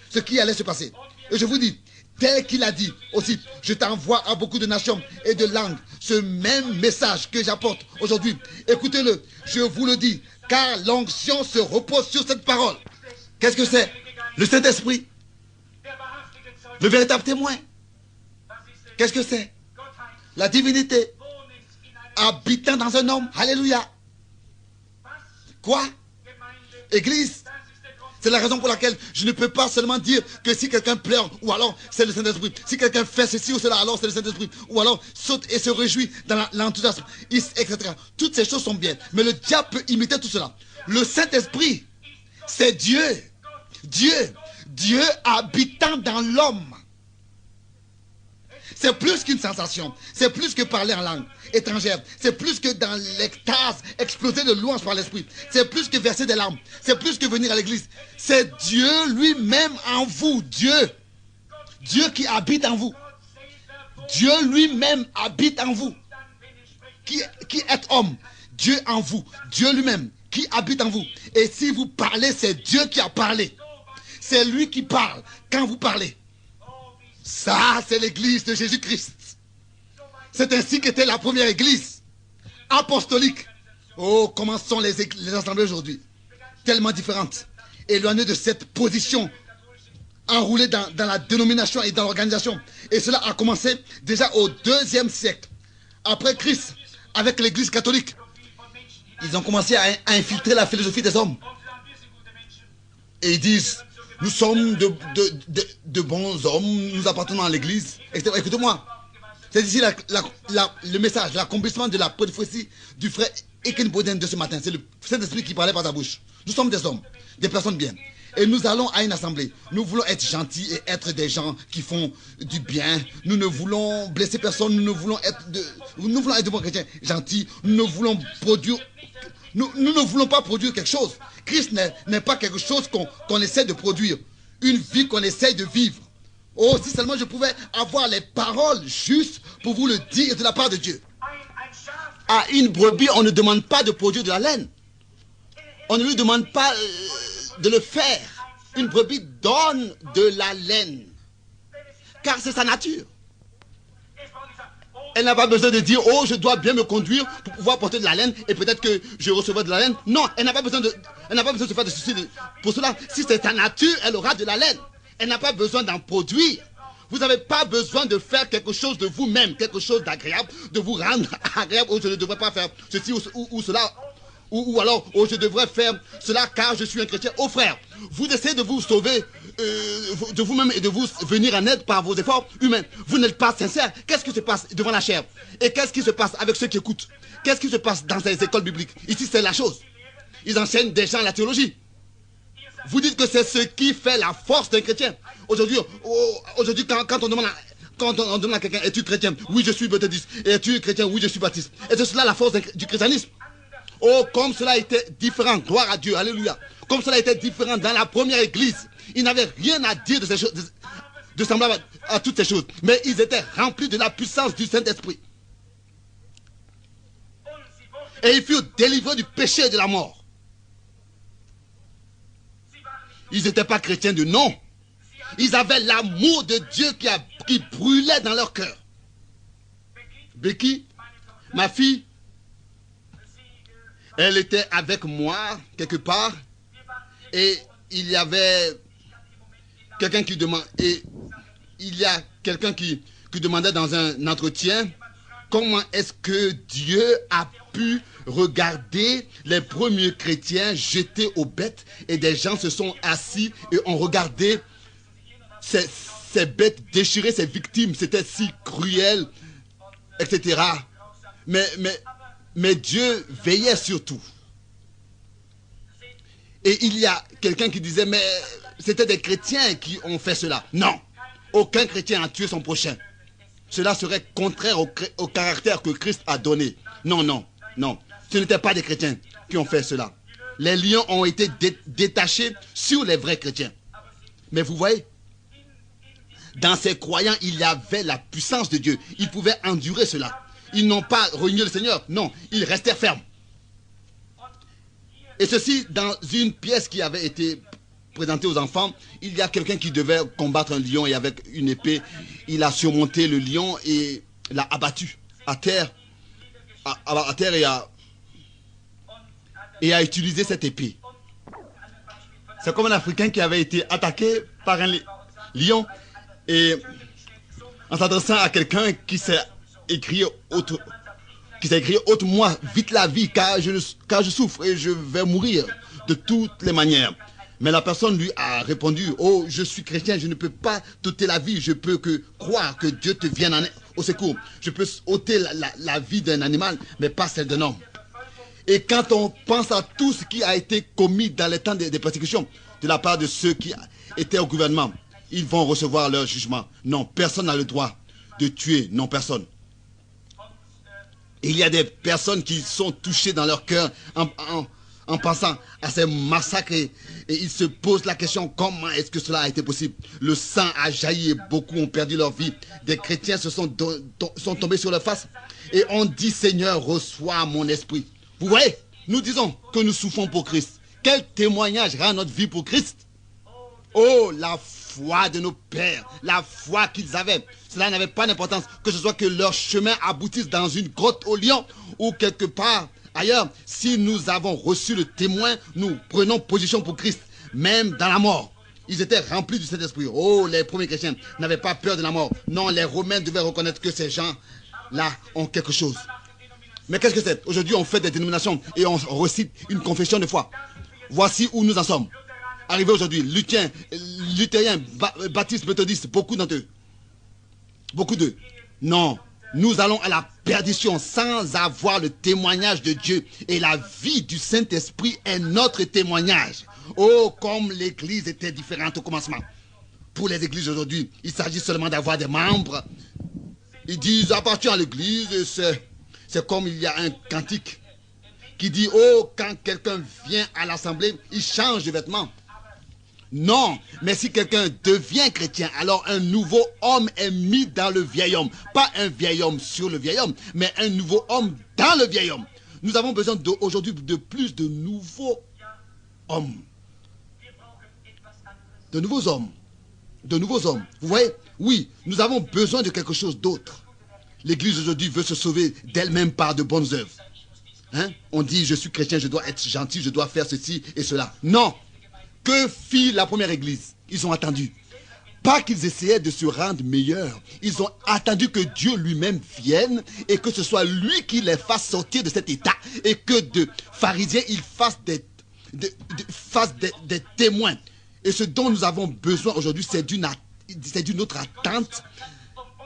A: Ce qui allait se passer. Et je vous dis, tel qu'il a dit aussi, je t'envoie à beaucoup de nations et de langues ce même message que j'apporte aujourd'hui. Écoutez-le, je vous le dis, car l'onction se repose sur cette parole. Qu'est-ce que c'est? Le Saint-Esprit. Le véritable témoin. Qu'est-ce que c'est? La divinité habitant dans un homme. Alléluia. Quoi? Église. C'est la raison pour laquelle je ne peux pas seulement dire que si quelqu'un pleure, ou alors c'est le Saint-Esprit. Si quelqu'un fait ceci ou cela, alors c'est le Saint-Esprit. Ou alors saute et se réjouit dans l'enthousiasme, etc. Toutes ces choses sont bien. Mais le diable peut imiter tout cela. Le Saint-Esprit, c'est Dieu. Dieu habitant dans l'homme. C'est plus qu'une sensation. C'est plus que parler en langue étrangère. C'est plus que dans l'extase exploser de louanges par l'esprit. C'est plus que verser des larmes. C'est plus que venir à l'église. C'est Dieu lui-même en vous. Dieu qui habite en vous. Dieu lui-même habite en vous. Qui est homme. Dieu en vous. Dieu lui-même qui habite en vous. Et si vous parlez, c'est Dieu qui a parlé. C'est lui qui parle quand vous parlez. Ça, c'est l'église de Jésus-Christ. C'est ainsi qu'était la première église apostolique. Oh, comment sont les assemblées aujourd'hui? Tellement différentes. Éloignées de cette position, enroulées dans la dénomination et dans l'organisation. Et cela a commencé déjà au 2e siècle. Après Christ, avec l'église catholique. Ils ont commencé à infiltrer la philosophie des hommes. Et ils disent, nous sommes de bons hommes, nous appartenons à l'église. Écoutez-moi, c'est ici le message, l'accomplissement de la prophétie du frère Eken Bowden de ce matin. C'est le Saint-Esprit qui parlait par sa bouche. Nous sommes des hommes, des personnes bien. Et nous allons à une assemblée. Nous voulons être gentils et être des gens qui font du bien. Nous ne voulons blesser personne. Nous voulons être de bons chrétiens gentils. Nous ne voulons pas produire quelque chose. Christ n'est pas quelque chose qu'on essaie de produire. Une vie qu'on essaie de vivre. Oh, si seulement je pouvais avoir les paroles justes pour vous le dire de la part de Dieu. À une brebis, on ne demande pas de produire de la laine. On ne lui demande pas de le faire. Une brebis donne de la laine. Car c'est sa nature. Elle n'a pas besoin de dire, oh, je dois bien me conduire pour pouvoir porter de la laine et peut-être que je recevrai de la laine. Non, elle n'a pas besoin de se faire de soucis pour cela. Si c'est sa nature, elle aura de la laine. Elle n'a pas besoin d'en produire. Vous n'avez pas besoin de faire quelque chose de vous-même, quelque chose d'agréable, de vous rendre agréable. Oh, je ne devrais pas faire ceci ou cela. Ou alors, oh, je devrais faire cela car je suis un chrétien. Oh frère, vous essayez de vous sauver de vous-même et de vous venir en aide par vos efforts humains. Vous n'êtes pas sincère. Qu'est-ce qui se passe devant la chair? Et qu'est-ce qui se passe avec ceux qui écoutent? Qu'est-ce qui se passe dans les écoles bibliques? Ici, c'est la chose. Ils enseignent des gens la théologie. Vous dites que c'est ce qui fait la force d'un chrétien. Aujourd'hui, quand on demande à quelqu'un, es-tu chrétien? Oui, je suis baptiste. Es-tu chrétien? Oui, je suis baptiste. Et c'est cela la force du christianisme. Oh, comme cela était différent, gloire à Dieu, alléluia. Comme cela était différent dans la première église. Ils n'avaient rien à dire de ces choses, de semblable à toutes ces choses. Mais ils étaient remplis de la puissance du Saint-Esprit. Et ils furent délivrés du péché et de la mort. Ils n'étaient pas chrétiens de nom. Ils avaient l'amour de Dieu qui brûlait dans leur cœur. Becky, ma fille, elle était avec moi quelque part et il y avait quelqu'un qui demande et il y a quelqu'un qui demandait dans un entretien comment est-ce que Dieu a pu regarder les premiers chrétiens jetés aux bêtes et des gens se sont assis et ont regardé ces bêtes déchirer ces victimes, c'était si cruel, etc. Mais Dieu veillait sur tout. Et il y a quelqu'un qui disait, mais c'était des chrétiens qui ont fait cela. Non, aucun chrétien n'a tué son prochain. Cela serait contraire au caractère que Christ a donné. Non, non, non. Ce n'étaient pas des chrétiens qui ont fait cela. Les lions ont été détachés sur les vrais chrétiens. Mais vous voyez, dans ces croyants, il y avait la puissance de Dieu. Ils pouvaient endurer cela. Ils n'ont pas renié le Seigneur. Non, ils restèrent fermes. Et ceci, dans une pièce qui avait été présentée aux enfants, il y a quelqu'un qui devait combattre un lion et avec une épée, il a surmonté le lion et l'a abattu à terre, et a utilisé cette épée. C'est comme un Africain qui avait été attaqué par un lion et en s'adressant à quelqu'un qui s'est écrit ôte-moi vite la vie car je souffre et je vais mourir de toutes les manières. Mais la personne lui a répondu, oh, je suis chrétien, je ne peux pas t'ôter la vie, je peux que croire que Dieu te vienne au secours. Je peux ôter la vie d'un animal, mais pas celle d'un homme. Et quand on pense à tout ce qui a été commis dans les temps des persécutions de la part de ceux qui étaient au gouvernement, ils vont recevoir leur jugement. Non, personne n'a le droit de tuer, non, personne. Il y a des personnes qui sont touchées dans leur cœur en pensant à ces massacres et ils se posent la question, comment est-ce que cela a été possible? Le sang a jailli et beaucoup ont perdu leur vie. Des chrétiens sont tombés sur leur face et on dit, Seigneur, reçois mon esprit. Vous voyez, nous disons que nous souffrons pour Christ. Quel témoignage rend notre vie pour Christ? Oh, la foi de nos pères, la foi qu'ils avaient. Cela n'avait pas d'importance que ce soit que leur chemin aboutisse dans une grotte au lion ou quelque part ailleurs. Si nous avons reçu le témoin, nous prenons position pour Christ, même dans la mort. Ils étaient remplis du Saint-Esprit. Oh, les premiers chrétiens n'avaient pas peur de la mort. Non, les Romains devaient reconnaître que ces gens-là ont quelque chose. Mais qu'est-ce que c'est? Aujourd'hui, on fait des dénominations et on recite une confession de foi. Voici où nous en sommes. Arrivé aujourd'hui, luthériens, baptistes, méthodistes, beaucoup d'entre eux. Beaucoup d'eux. Non, nous allons à la perdition sans avoir le témoignage de Dieu. Et la vie du Saint-Esprit est notre témoignage. Oh, comme l'Église était différente au commencement. Pour les églises aujourd'hui, il s'agit seulement d'avoir des membres. Ils disent, appartiens à l'Église, c'est comme il y a un cantique qui dit, oh, quand quelqu'un vient à l'assemblée, il change de vêtements. Non, mais si quelqu'un devient chrétien, alors un nouveau homme est mis dans le vieil homme. Pas un vieil homme sur le vieil homme, mais un nouveau homme dans le vieil homme. Nous avons besoin aujourd'hui de plus de nouveaux hommes. De nouveaux hommes. De nouveaux hommes. Vous voyez? Oui, nous avons besoin de quelque chose d'autre. L'Église aujourd'hui veut se sauver d'elle-même par de bonnes œuvres. Hein? On dit, je suis chrétien, je dois être gentil, je dois faire ceci et cela. Non! Que fit la première Église? Ils ont attendu. Pas qu'ils essayaient de se rendre meilleurs. Ils ont attendu que Dieu lui-même vienne et que ce soit lui qui les fasse sortir de cet état et que de pharisiens, ils fassent des témoins. Et ce dont nous avons besoin aujourd'hui, c'est d'une autre attente.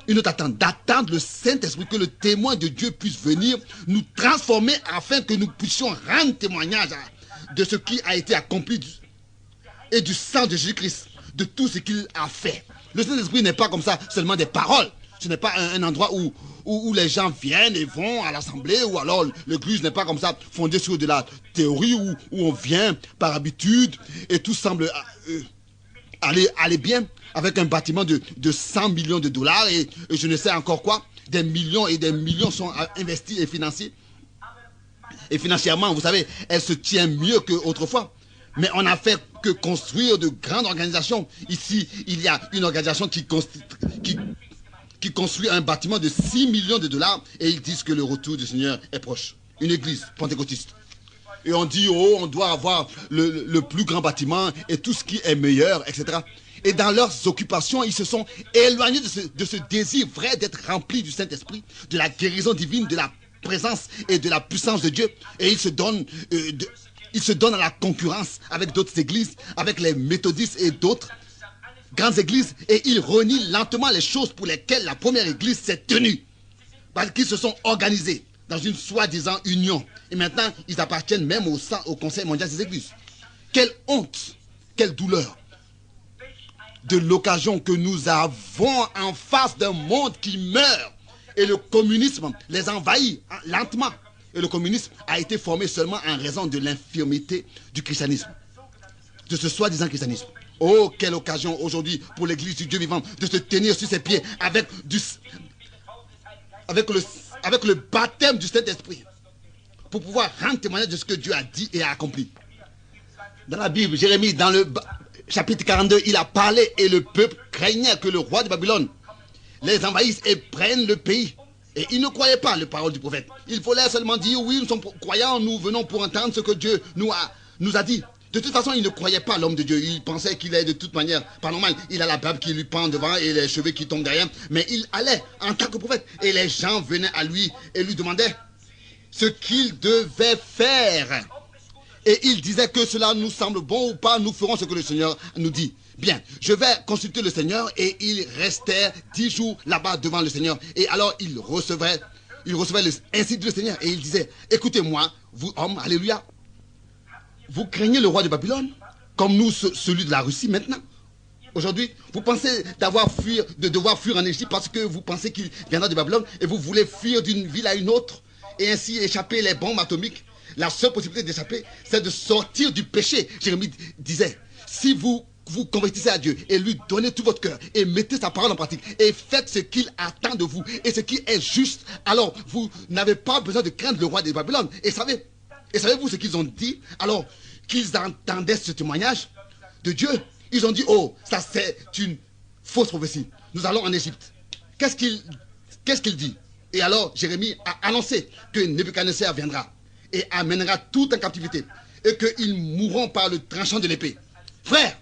A: Une autre attente, d'attendre le Saint-Esprit, que le témoin de Dieu puisse venir nous transformer afin que nous puissions rendre témoignage de ce qui a été accompli et du sang de Jésus-Christ, de tout ce qu'il a fait. Le Saint-Esprit n'est pas comme ça, seulement des paroles. Ce n'est pas un endroit où les gens viennent et vont à l'assemblée, ou alors l'église n'est pas comme ça, fondée sur de la théorie, où on vient par habitude, et tout semble aller bien, avec un bâtiment de 100 millions de dollars, et je ne sais encore quoi, des millions et des millions sont investis et financés. Et financièrement, vous savez, elle se tient mieux qu'autrefois. Mais on n'a fait que construire de grandes organisations. Ici, il y a une organisation qui qui construit un bâtiment de 6 millions de dollars et ils disent que le retour du Seigneur est proche. Une église pentecôtiste. Et on dit, oh, on doit avoir le plus grand bâtiment et tout ce qui est meilleur, etc. Et dans leurs occupations, ils se sont éloignés de ce désir vrai d'être remplis du Saint-Esprit, de la guérison divine, de la présence et de la puissance de Dieu. Et ils se donnent à la concurrence avec d'autres églises, avec les méthodistes et d'autres grandes églises. Et ils renient lentement les choses pour lesquelles la première église s'est tenue. Parce qu'ils se sont organisés dans une soi-disant union. Et maintenant, ils appartiennent même au Conseil mondial des églises. Quelle honte, quelle douleur de l'occasion que nous avons en face d'un monde qui meurt. Et le communisme les envahit lentement. Et le communisme a été formé seulement en raison de l'infirmité du christianisme. De ce soi-disant christianisme. Oh, quelle occasion aujourd'hui pour l'église du Dieu vivant de se tenir sur ses pieds avec le baptême du Saint-Esprit. Pour pouvoir rendre témoignage de ce que Dieu a dit et a accompli. Dans la Bible, Jérémie, dans le chapitre 42, il a parlé et le peuple craignait que le roi de Babylone les envahisse et prenne le pays. Et ils ne croyaient pas les paroles du prophète. Il fallait seulement dire, oui, nous sommes croyants, nous venons pour entendre ce que Dieu nous a dit. De toute façon, il ne croyait pas l'homme de Dieu. Il pensait qu'il est de toute manière pas normal. Il a la barbe qui lui pend devant et les cheveux qui tombent derrière. Mais il allait en tant que prophète. Et les gens venaient à lui et lui demandaient ce qu'il devait faire. Et il disait que cela nous semble bon ou pas, nous ferons ce que le Seigneur nous dit. Bien, je vais consulter le Seigneur et il restait 10 jours là-bas devant le Seigneur. Et alors il recevait ainsi dit le Seigneur. Et il disait, écoutez-moi, vous hommes, alléluia, vous craignez le roi de Babylone, comme nous, celui de la Russie maintenant. Aujourd'hui, vous pensez de devoir fuir en Égypte parce que vous pensez qu'il viendra de Babylone et vous voulez fuir d'une ville à une autre et ainsi échapper les bombes atomiques. La seule possibilité d'échapper, c'est de sortir du péché. Jérémie disait, si vous vous convertissez à Dieu et lui donnez tout votre cœur et mettez sa parole en pratique et faites ce qu'il attend de vous et ce qui est juste, alors vous n'avez pas besoin de craindre le roi de Babylone. Et savez-vous ce qu'ils ont dit alors qu'ils entendaient ce témoignage de Dieu? Ils ont dit, oh, ça c'est une fausse prophétie. Nous allons en Égypte. Qu'est-ce qu'il dit? Et alors Jérémie a annoncé que Nebuchadnezzar viendra et amènera tout en captivité et qu'ils mourront par le tranchant de l'épée. Frère,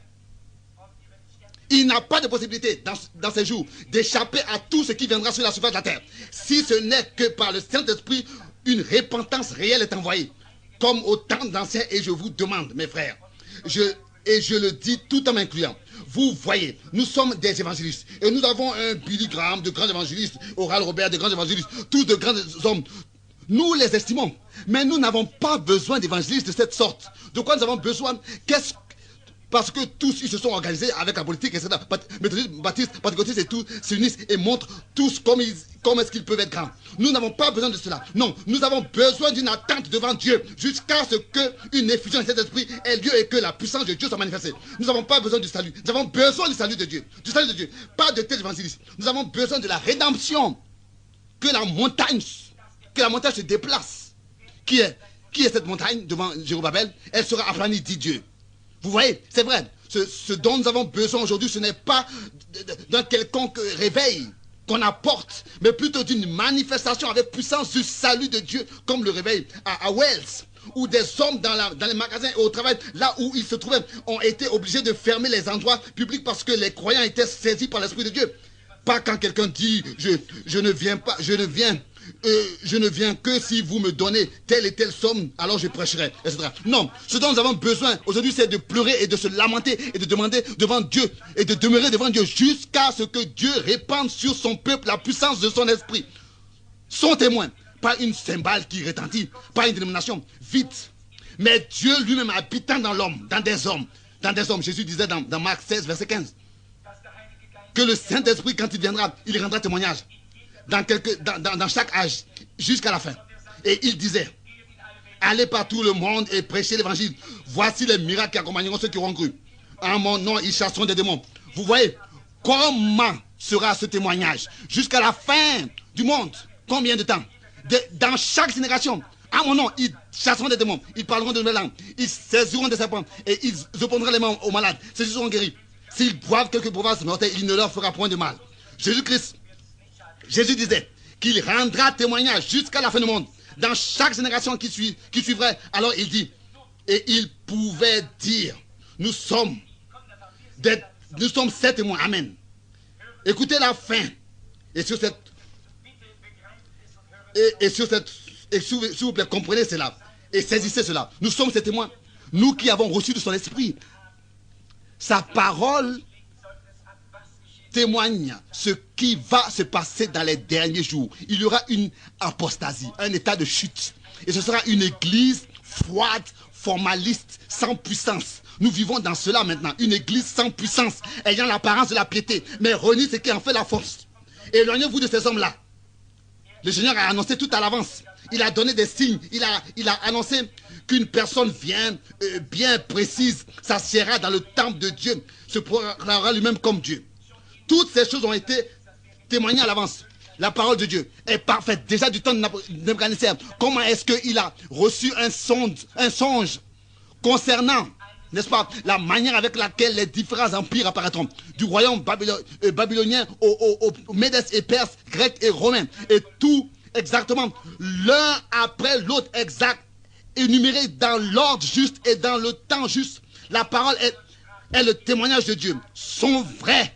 A: il n'a pas de possibilité dans ces jours d'échapper à tout ce qui viendra sur la surface de la terre. Si ce n'est que par le Saint-Esprit, une repentance réelle est envoyée. Comme au temps d'anciens, et je vous demande, mes frères, je le dis tout en m'incluant. Vous voyez, nous sommes des évangélistes. Et nous avons un Billy Graham de grands évangélistes, Oral Robert de grands évangélistes, tous de grands hommes. Nous les estimons. Mais nous n'avons pas besoin d'évangélistes de cette sorte. De quoi nous avons besoin? Parce que tous ils se sont organisés avec la politique, etc. Méthodistes, baptistes, pentecôtistes et tout s'unissent et montrent tous comment est-ce qu'ils peuvent être grands. Nous n'avons pas besoin de cela. Non, nous avons besoin d'une attente devant Dieu jusqu'à ce qu'une effusion de cet esprit ait lieu et que la puissance de Dieu soit manifestée. Nous n'avons pas besoin du salut. Nous avons besoin du salut de Dieu. Du salut de Dieu. Pas de tel évangéliste. Nous avons besoin de la rédemption. Que la montagne se déplace. Qui est cette montagne devant Jérusalem? Elle sera aplanie, dit Dieu. Vous voyez, c'est vrai. Ce dont nous avons besoin aujourd'hui, ce n'est pas d'un quelconque réveil qu'on apporte, mais plutôt d'une manifestation avec puissance du salut de Dieu, comme le réveil à Wells, où des hommes dans les magasins et au travail, là où ils se trouvaient, ont été obligés de fermer les endroits publics parce que les croyants étaient saisis par l'Esprit de Dieu. Pas quand quelqu'un dit, je ne viens que si vous me donnez telle et telle somme, alors je prêcherai, etc. Non, ce dont nous avons besoin aujourd'hui, c'est de pleurer et de se lamenter et de demander devant Dieu et de demeurer devant Dieu jusqu'à ce que Dieu répande sur son peuple la puissance de son esprit. Son témoin, pas une cymbale qui retentit, pas une dénomination, vite. Mais Dieu lui-même habitant dans l'homme, dans des hommes. Jésus disait dans Marc 16, verset 15, que le Saint-Esprit, quand il viendra, il rendra témoignage. Dans chaque âge, jusqu'à la fin. Et il disait, allez par tout le monde et prêchez l'évangile. Voici les miracles qui accompagneront ceux qui auront cru. En mon nom, ils chasseront des démons. Vous voyez, comment sera ce témoignage? Jusqu'à la fin du monde. Combien de temps? Dans chaque génération. En mon nom, ils chasseront des démons. Ils parleront de nouvelles langues. Ils saisiront des serpents. Et ils opposeront les mains aux malades. Ceux-ci seront guéris. S'ils boivent quelques breuvages mortels, il ne leur fera point de mal. Jésus-Christ Jésus disait qu'il rendra témoignage jusqu'à la fin du monde, dans chaque génération qui suivrait. Alors il dit, et il pouvait dire, nous sommes ces témoins. Amen. Écoutez la fin. Et sur cette... s'il vous plaît, comprenez cela. Et saisissez cela. Nous sommes ces témoins. Nous qui avons reçu de son esprit. Sa parole témoigne ce qui va se passer dans les derniers jours. Il y aura une apostasie, un état de chute. Et ce sera une église froide, formaliste, sans puissance. Nous vivons dans cela maintenant. Une église sans puissance, ayant l'apparence de la piété, mais renie ce qui en fait la force. Éloignez-vous de ces hommes-là. Le Seigneur a annoncé tout à l'avance. Il a donné des signes. Il a annoncé qu'une personne bien précise s'assiera dans le temple de Dieu, se proclamera lui-même comme Dieu. Toutes ces choses ont été témoignées à l'avance. La parole de Dieu est parfaite. Déjà du temps de Nebuchadnezzar, comment est-ce qu'il a reçu un songe concernant, n'est-ce pas, la manière avec laquelle les différents empires apparaîtront, du royaume babylonien aux Médès et Perses, Grecs et Romains, et tout exactement l'un après l'autre, exact, énuméré dans l'ordre juste et dans le temps juste. La parole est le témoignage de Dieu, sont vrais.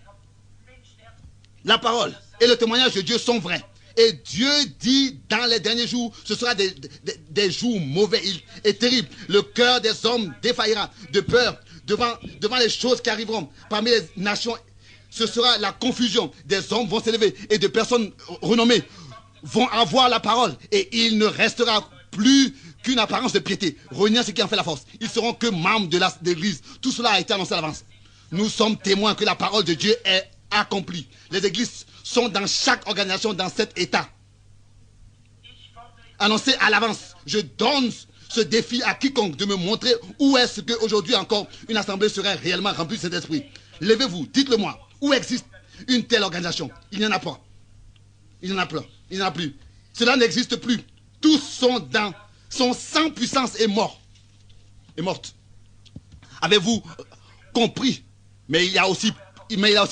A: La parole et le témoignage de Dieu sont vrais. Et Dieu dit dans les derniers jours, ce sera des jours mauvais et terribles. Le cœur des hommes défaillira de peur devant les choses qui arriveront. Parmi les nations, ce sera la confusion. Des hommes vont s'élever et des personnes renommées vont avoir la parole. Et il ne restera plus qu'une apparence de piété. Renier ce qui en fait la force. Ils seront que membres de l'église. Tout cela a été annoncé à l'avance. Nous sommes témoins que la parole de Dieu est accomplie. Les églises sont dans chaque organisation dans cet état. Annoncé à l'avance. Je donne ce défi à quiconque de me montrer où est-ce qu'aujourd'hui encore une assemblée serait réellement remplie de cet esprit. Levez-vous, dites-le moi. Où existe une telle organisation? Il n'y en a pas. Il n'y en a plus. Il n'y en a plus. Cela n'existe plus. Tous sont sans puissance et morts. Et mortes. Avez-vous compris? Mais il a aussi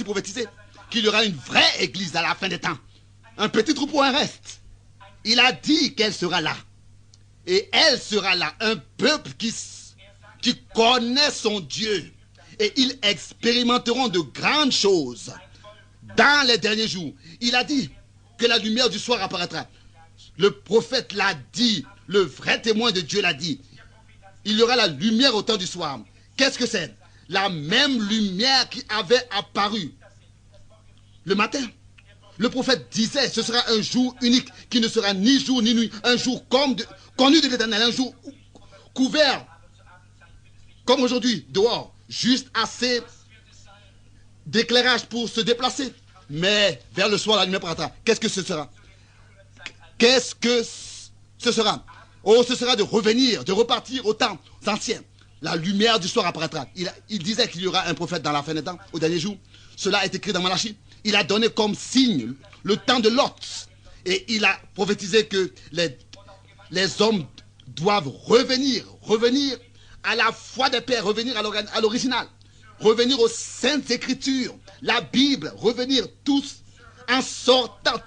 A: prophétisé qu'il y aura une vraie église à la fin des temps. Un petit troupeau, un reste. Il a dit qu'elle sera là. Et elle sera là. Un peuple qui connaît son Dieu. Et ils expérimenteront de grandes choses dans les derniers jours. Il a dit que la lumière du soir apparaîtra. Le prophète l'a dit. Le vrai témoin de Dieu l'a dit. Il y aura la lumière au temps du soir. Qu'est-ce que c'est? La même lumière qui avait apparu le matin. Le prophète disait, ce sera un jour unique qui ne sera ni jour ni nuit. Un jour connu de l'Éternel, un jour couvert comme aujourd'hui, dehors. Juste assez d'éclairage pour se déplacer. Mais vers le soir, la lumière paraîtra. Qu'est-ce que ce sera? Qu'est-ce que ce sera? Oh, ce sera de revenir, de repartir au temps ancien. La lumière du soir apparaîtra. Il disait qu'il y aura un prophète dans la fin des temps, au dernier jour. Cela est écrit dans Malachie. Il a donné comme signe le temps de Lot. Et il a prophétisé que les hommes doivent revenir à la foi des pères, revenir à l'original, revenir aux saintes écritures, la Bible, revenir tous en sortant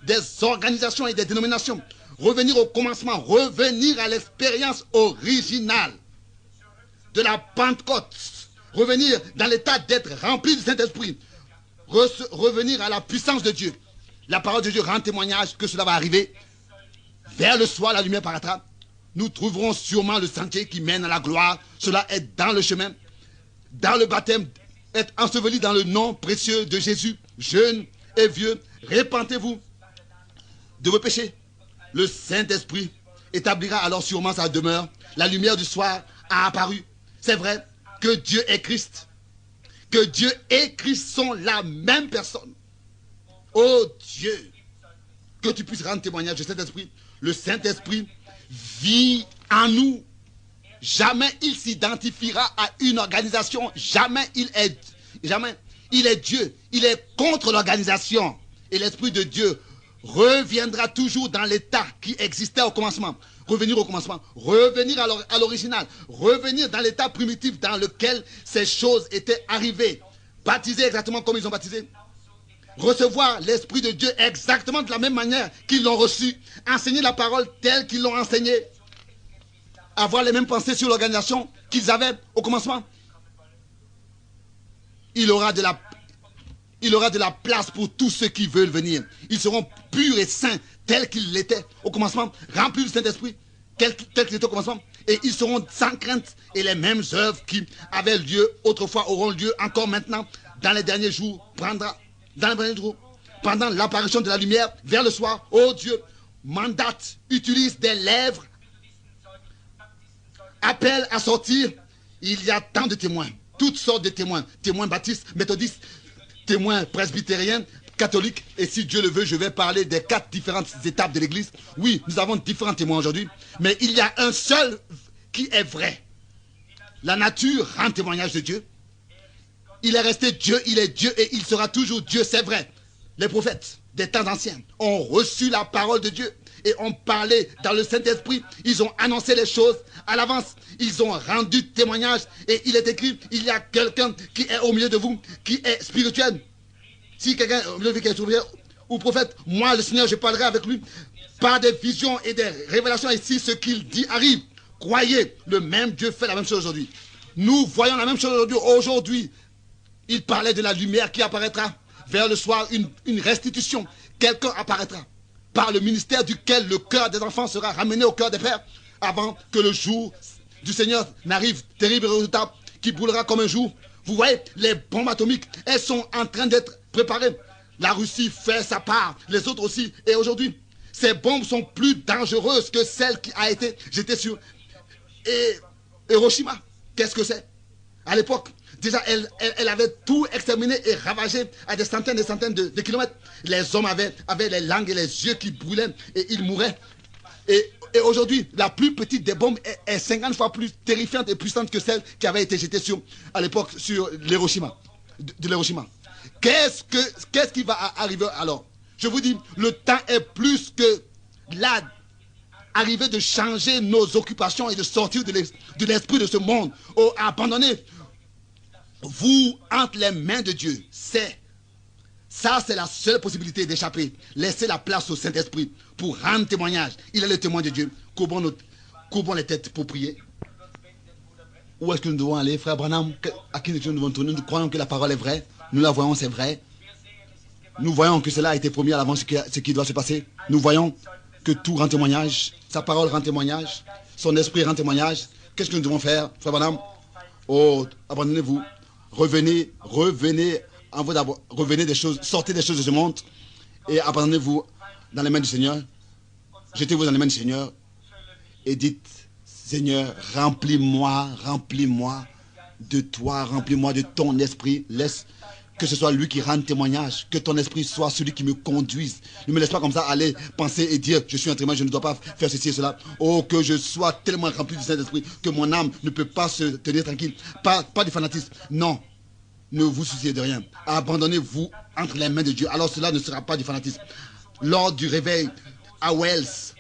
A: des organisations et des dénominations, revenir au commencement, revenir à l'expérience originale de la Pentecôte, revenir dans l'état d'être rempli du Saint-Esprit, revenir à la puissance de Dieu. La parole de Dieu rend témoignage que cela va arriver. Vers le soir, la lumière paraîtra. Nous trouverons sûrement le sentier qui mène à la gloire. Cela est dans le chemin, dans le baptême, être enseveli dans le nom précieux de Jésus. Jeunes et vieux, répentez-vous de vos péchés. Le Saint-Esprit établira alors sûrement sa demeure. La lumière du soir a apparu. C'est vrai que Dieu est Christ. Que Dieu et Christ sont la même personne. Oh Dieu, que tu puisses rendre témoignage de cet esprit. Le Saint-Esprit vit en nous. Jamais il s'identifiera à une organisation. Jamais il est Dieu. Il est contre l'organisation. Et l'Esprit de Dieu reviendra toujours dans l'état qui existait au commencement. Revenir au commencement, revenir à l'original, revenir dans l'état primitif dans lequel ces choses étaient arrivées. Baptiser exactement comme ils ont baptisé. recevoir l'Esprit de Dieu exactement de la même manière qu'ils l'ont reçu, enseigner la parole telle qu'ils l'ont enseignée, avoir les mêmes pensées sur l'organisation qu'ils avaient au commencement, il aura de la place pour tous ceux qui veulent venir. Ils seront purs et saints tels qu'ils l'étaient au commencement, remplis du Saint-Esprit, tels qu'ils étaient au commencement. Et ils seront sans crainte. Et les mêmes œuvres qui avaient lieu autrefois auront lieu encore maintenant dans les derniers jours. Pendant l'apparition de la lumière vers le soir. Oh Dieu, mandate, utilise des lèvres, appelle à sortir. Il y a tant de témoins, toutes sortes de témoins. Témoins baptistes, méthodistes, témoins presbytériens, catholiques. Et si Dieu le veut, je vais parler des 4 différentes étapes de l'Église. Oui, nous avons différents témoins aujourd'hui. Mais il y a un seul qui est vrai. La nature rend témoignage de Dieu. Il est resté Dieu, il est Dieu et il sera toujours Dieu, c'est vrai. Les prophètes des temps anciens ont reçu la parole de Dieu et ont parlé dans le Saint-Esprit. Ils ont annoncé les choses à l'avance. Ils ont rendu témoignage et il est écrit, il y a quelqu'un qui est au milieu de vous, qui est spirituel. Si quelqu'un au milieu de vous qui est spirituel ou prophète, moi le Seigneur, je parlerai avec lui par des visions et des révélations. Et si ce qu'il dit arrive, croyez, le même Dieu fait la même chose aujourd'hui. Nous voyons la même chose aujourd'hui. Aujourd'hui, il parlait de la lumière qui apparaîtra vers le soir, une restitution. Quelqu'un apparaîtra par le ministère duquel le cœur des enfants sera ramené au cœur des pères avant que le jour du Seigneur n'arrive, terrible et redoutable, qui brûlera comme un jour. Vous voyez, les bombes atomiques, elles sont en train d'être préparées. La Russie fait sa part, les autres aussi. Et aujourd'hui, ces bombes sont plus dangereuses que celle qui a été jetée sur Hiroshima. Qu'est-ce que c'est? À l'époque, déjà, elle avait tout exterminé et ravagé à des centaines et des centaines de kilomètres. Les hommes avaient les langues et les yeux qui brûlaient et ils mouraient. Et aujourd'hui, la plus petite des bombes est 50 fois plus terrifiante et puissante que celle qui avait été jetée à l'époque sur l'Hiroshima. De l'Hiroshima. Qu'est-ce qui va arriver alors? Je vous dis, le temps est plus que là. Arriver de changer nos occupations et de sortir de l'esprit de ce monde. Oh, abandonnez vous entre les mains de Dieu. C'est la seule possibilité d'échapper. Laissez la place au Saint-Esprit pour rendre témoignage. Il est le témoin de Dieu. Courbons les têtes pour prier. Où est-ce que nous devons aller, frère Branham? À qui nous devons tourner? Nous croyons que la parole est vraie. Nous la voyons, c'est vrai. Nous voyons que cela a été promis à l'avance, ce qui doit se passer. Nous voyons que tout rend témoignage. Sa parole rend témoignage. Son esprit rend témoignage. Qu'est-ce que nous devons faire, frère Branham? Oh, abandonnez-vous. Revenez en vous d'abord. Revenez des choses, sortez des choses de ce monde et abandonnez-vous dans les mains du Seigneur. Jetez-vous dans les mains du Seigneur et dites, Seigneur, remplis-moi de toi, remplis-moi de ton esprit. Laisse que ce soit lui qui rende témoignage, que ton esprit soit celui qui me conduise. Ne me laisse pas comme ça aller penser et dire, je suis un témoin, je ne dois pas faire ceci et cela. Oh, que je sois tellement rempli du Saint-Esprit que mon âme ne peut pas se tenir tranquille. Pas de fanatisme. Non, ne vous souciez de rien. Abandonnez-vous entre les mains de Dieu. Alors cela ne sera pas du fanatisme. Lors du réveil à Wells,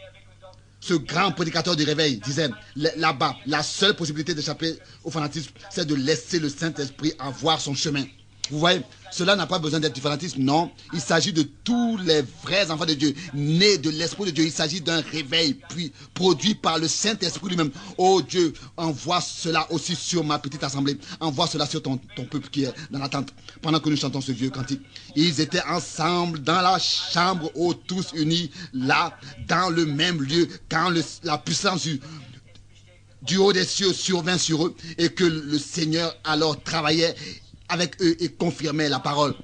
A: ce grand prédicateur du réveil disait, là-bas, la seule possibilité d'échapper au fanatisme, c'est de laisser le Saint-Esprit avoir son chemin. Vous voyez, cela n'a pas besoin d'être du fanatisme, non. Il s'agit de tous les vrais enfants de Dieu, nés de l'Esprit de Dieu. Il s'agit d'un réveil, puis produit par le Saint-Esprit lui-même. Oh Dieu, envoie cela aussi sur ma petite assemblée. Envoie cela sur ton peuple qui est dans l'attente. Pendant que nous chantons ce vieux cantique. Ils étaient ensemble dans la chambre, oh, tous unis, là, dans le même lieu, quand la puissance du haut des cieux survint sur eux, et que le Seigneur alors travaillait avec eux et confirmer la parole.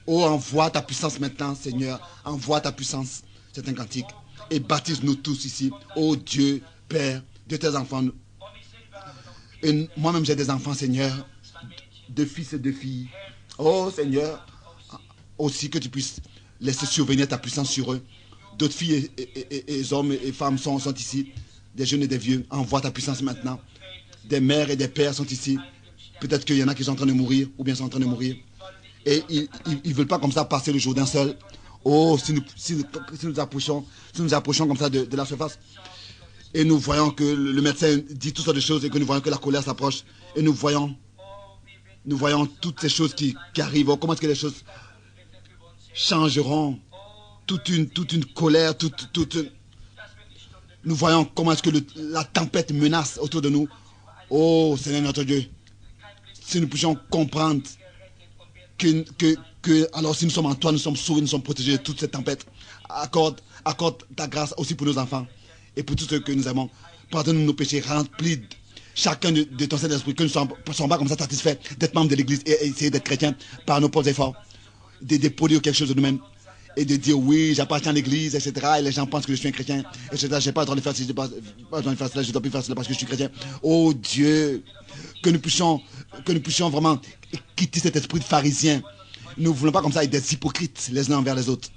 A: Oh, envoie ta puissance maintenant, Seigneur. Envoie ta puissance. C'est un cantique. Et baptise-nous tous ici. Oh Dieu, Père, de tes enfants. Et moi-même, j'ai des enfants, Seigneur. De fils et de filles. Oh Seigneur, aussi que tu puisses laisser survenir ta puissance sur eux. D'autres filles et hommes et femmes sont ici. Des jeunes et des vieux. Envoie ta puissance maintenant. Des mères et des pères sont ici. Peut-être qu'il y en a qui sont en train de mourir, ou bien sont en train de mourir. Et ils ne veulent pas comme ça passer le jour d'un seul. Oh, si nous approchons comme ça de la surface, et nous voyons que le médecin dit toutes sortes de choses, et que nous voyons que la colère s'approche, et nous voyons toutes ces choses qui arrivent. Oh, comment est-ce que les choses changeront toute une colère, nous voyons comment est-ce que la tempête menace autour de nous. Oh Seigneur notre Dieu, si nous pouvions comprendre alors si nous sommes en toi, nous sommes sauvés, nous sommes protégés de toute cette tempête. Accorde ta grâce aussi pour nos enfants et pour tous ceux que nous aimons. Pardonne-nous nos péchés, remplis chacun de ton Saint-Esprit, que nous ne soyons pas comme ça satisfaits d'être membres de l'Église et essayer d'être chrétiens par nos propres efforts, de produire quelque chose de nous-mêmes et de dire oui, j'appartiens à l'Église, etc. Et les gens pensent que je suis un chrétien, etc. Je n'ai pas le droit de faire cela, je dois plus faire cela parce que je suis chrétien. Oh Dieu, que nous puissions vraiment quitter cet esprit de pharisien. Nous ne voulons pas comme ça être des hypocrites les uns envers les autres.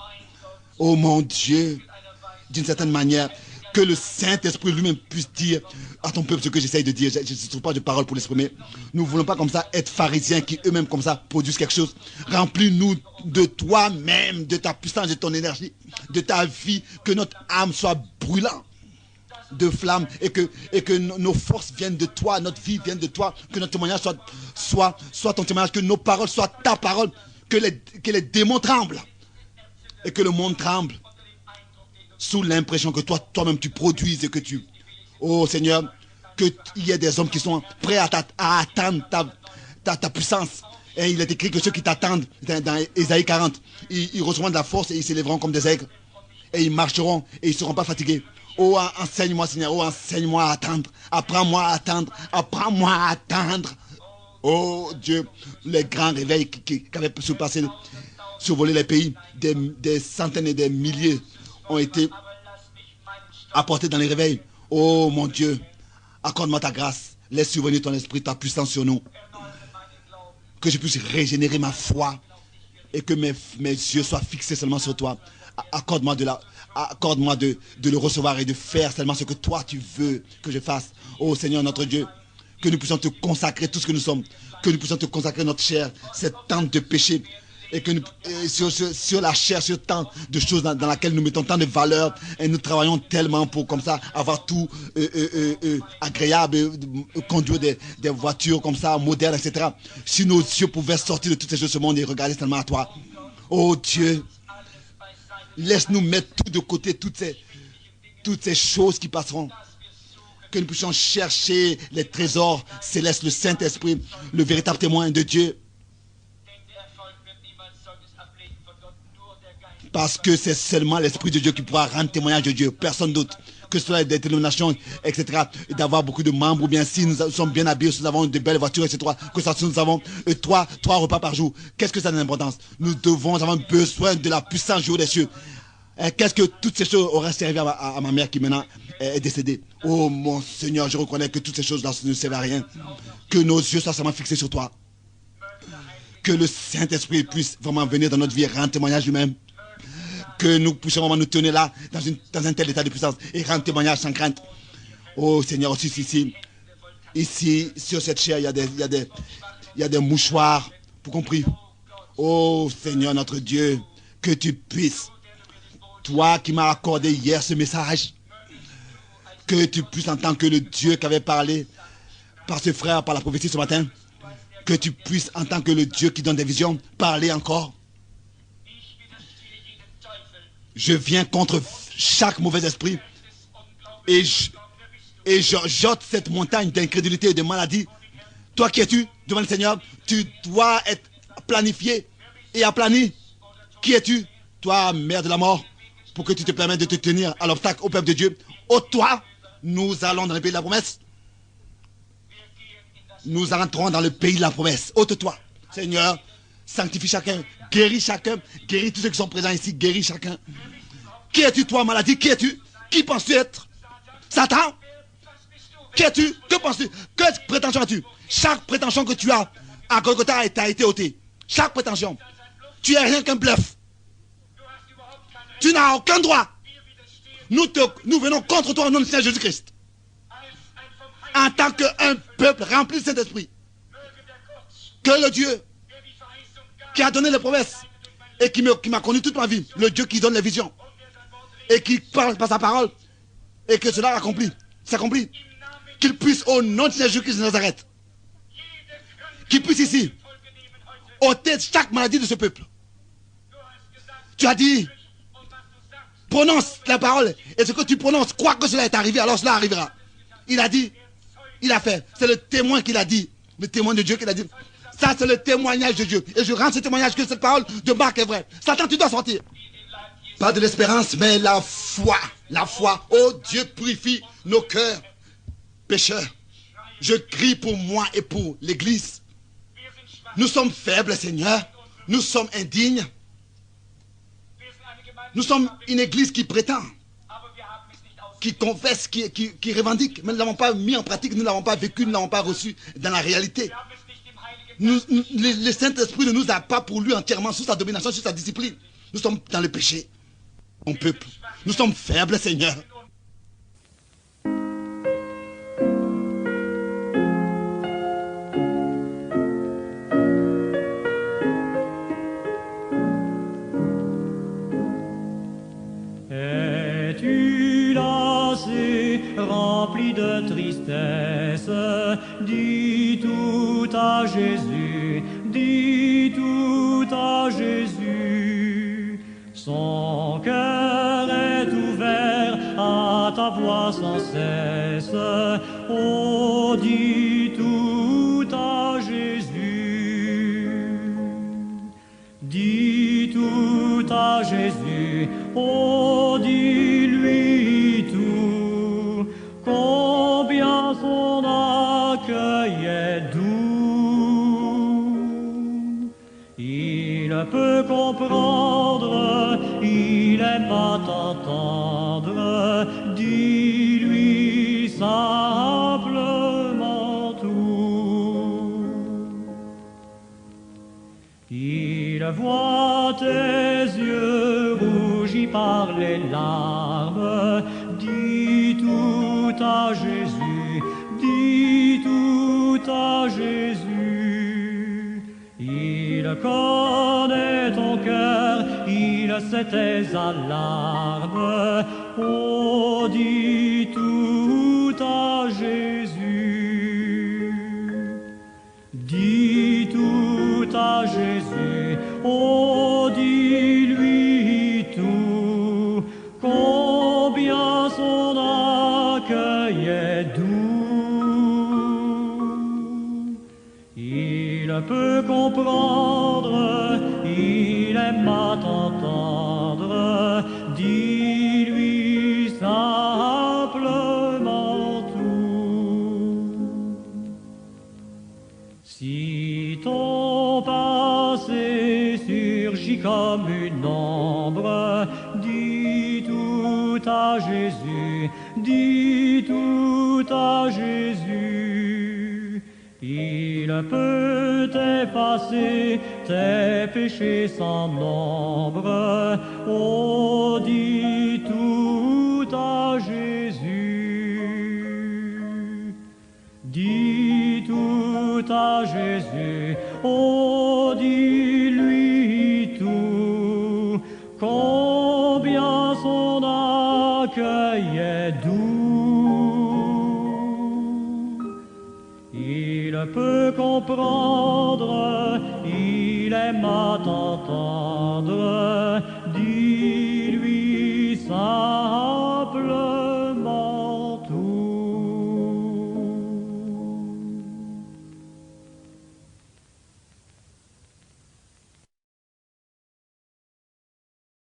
A: Oh mon Dieu, d'une certaine manière, que le Saint-Esprit lui-même puisse dire à ton peuple ce que j'essaye de dire. Je ne trouve pas de paroles pour l'exprimer. Nous ne voulons pas comme ça être pharisiens qui eux-mêmes comme ça produisent quelque chose. Remplis-nous de toi-même, de ta puissance, de ton énergie, de ta vie, que notre âme soit brûlante de flammes et que nos forces viennent de toi, notre vie vienne de toi, que notre témoignage soit ton témoignage, que nos paroles soient ta parole, que les démons tremblent et que le monde tremble sous l'impression que toi-même tu produises et que tu... Oh Seigneur, qu'il y ait des hommes qui sont prêts à attendre ta puissance. Et il est écrit que ceux qui t'attendent, dans Ésaïe 40, ils recevront de la force et ils s'élèveront comme des aigles. Et ils marcheront et ils ne seront pas fatigués. Oh, enseigne-moi Seigneur, oh, enseigne-moi à attendre. Apprends-moi à attendre, apprends-moi à attendre. Oh Dieu, les grands réveils qui avaient survolé les pays, des centaines et des milliers ont été apportés dans les réveils. Oh mon Dieu, accorde-moi ta grâce. Laisse survenir ton esprit, ta puissance sur nous. Que je puisse régénérer ma foi et que mes yeux soient fixés seulement sur toi. Accorde-moi de le recevoir et de faire seulement ce que toi tu veux que je fasse. Oh Seigneur notre Dieu, que nous puissions te consacrer tout ce que nous sommes. Que nous puissions te consacrer notre chair, cette tente de péché. Et que sur la chair, sur tant de choses dans laquelle nous mettons tant de valeur et nous travaillons tellement pour comme ça avoir tout agréable, conduire des voitures comme ça, modernes, etc. Si nos yeux pouvaient sortir de toutes ces choses de ce monde et regarder seulement à toi. Oh Dieu, laisse-nous mettre tout de côté, toutes ces choses qui passeront. Que nous puissions chercher les trésors célestes, le Saint-Esprit, le véritable témoin de Dieu. Parce que c'est seulement l'Esprit de Dieu qui pourra rendre témoignage de Dieu, personne d'autre. Que ce soit des dénominations, etc. D'avoir beaucoup de membres, ou bien si nous sommes bien habillés, si nous avons de belles voitures, etc. Que ça, si nous avons trois repas par jour. Qu'est-ce que ça a d'importance? Nous devons avoir besoin de la puissance du haut des cieux. Qu'est-ce que toutes ces choses auraient servi à ma mère qui maintenant est décédée? Oh mon Seigneur, je reconnais que toutes ces choses-là ne servent à rien. Que nos yeux soient seulement fixés sur toi. Que le Saint-Esprit puisse vraiment venir dans notre vie et rendre témoignage lui-même. Que nous puissions vraiment nous tenir là, dans un tel état de puissance, et rendre témoignage sans crainte. Oh Seigneur, aussi ici, sur cette chair, il y a des mouchoirs, pour compris. Oh Seigneur notre Dieu, que tu puisses, toi qui m'as accordé hier ce message, que tu puisses entendre que le Dieu qui avait parlé par ce frère, par la prophétie ce matin, que tu puisses entendre que le Dieu qui donne des visions, parler encore. Je viens contre chaque mauvais esprit et je jette cette montagne d'incrédulité et de maladie. Toi qui es-tu devant le Seigneur? Tu dois être planifié et aplani. Qui es-tu? Toi, mère de la mort, pour que tu te permettes de te tenir à l'obstacle au peuple de Dieu. Ôte-toi, nous allons dans le pays de la promesse. Nous entrons dans le pays de la promesse. Ôte-toi, Seigneur. Sanctifie chacun, guéris tous ceux qui sont présents ici, guéris chacun. Qui es-tu toi, maladie? Qui es-tu? Qui penses-tu être? Satan? Qui es-tu? Que penses-tu? Quelle prétention as-tu? Chaque prétention que tu as à Golgotha t'a été ôtée. Chaque prétention. Tu es rien qu'un bluff. Tu n'as aucun droit. Nous venons contre toi au nom du Seigneur Jésus-Christ. En tant qu'un peuple rempli de Saint-Esprit. Que le Dieu qui a donné les promesses et qui m'a connu toute ma vie, le Dieu qui donne les visions et qui parle par sa parole et que cela s'accomplit, qu'il puisse au nom de Jésus-Christ de Nazareth, qu'il puisse ici ôter chaque maladie de ce peuple. Tu as dit, prononce la parole. Et ce que tu prononces, crois que cela est arrivé, alors cela arrivera. Il a dit, il a fait. C'est le témoin qu'il a dit. Le témoin de Dieu qu'il a dit. Ça, c'est le témoignage de Dieu. Et je rends ce témoignage que cette parole de Marc est vraie. Satan, tu dois sortir. Pas de l'espérance, mais la foi. La foi. Oh, Dieu purifie nos cœurs pécheurs. Je crie pour moi et pour l'Église. Nous sommes faibles, Seigneur. Nous sommes indignes. Nous sommes une Église qui prétend, qui confesse, qui revendique. Mais nous ne l'avons pas mis en pratique, nous ne l'avons pas vécu, nous ne l'avons pas reçu dans la réalité. Le Saint-Esprit ne nous a pas pour lui entièrement sous sa domination, sous sa discipline. Nous sommes dans le péché, mon peuple. Nous sommes faibles, Seigneur.
B: Es-tu lassé, rempli de tristesse? Dis tout à Jésus, dis tout à Jésus. Son cœur est ouvert à ta voix sans cesse. Oh, dis tout à Jésus. Dis tout à Jésus. Oh, dis-lui tout. Combien son accueil est doux. Il peut comprendre, il aime à t'entendre. Dis-lui simplement tout. Il voit tes yeux rougis par les larmes. Dis tout à Jésus, dis tout à Jésus. Il connaît ton cœur, il sait tes alarmes. Oh, dis tout à Jésus. Dis tout à Jésus. Oh, dis-lui tout. Combien son accueil est doux. Il peut comprendre, il aime à t'entendre. Dis-lui simplement tout. Si ton passé surgit comme une ombre, dis tout à Jésus, dis tout à Jésus. Il peut effacer tes péchés sans nombre. Oh, dis tout à Jésus. Dis tout à Jésus. Oh, dis-lui tout. Combien son accueil est doux. Il peut comprendre, il aime à t'entendre. Dis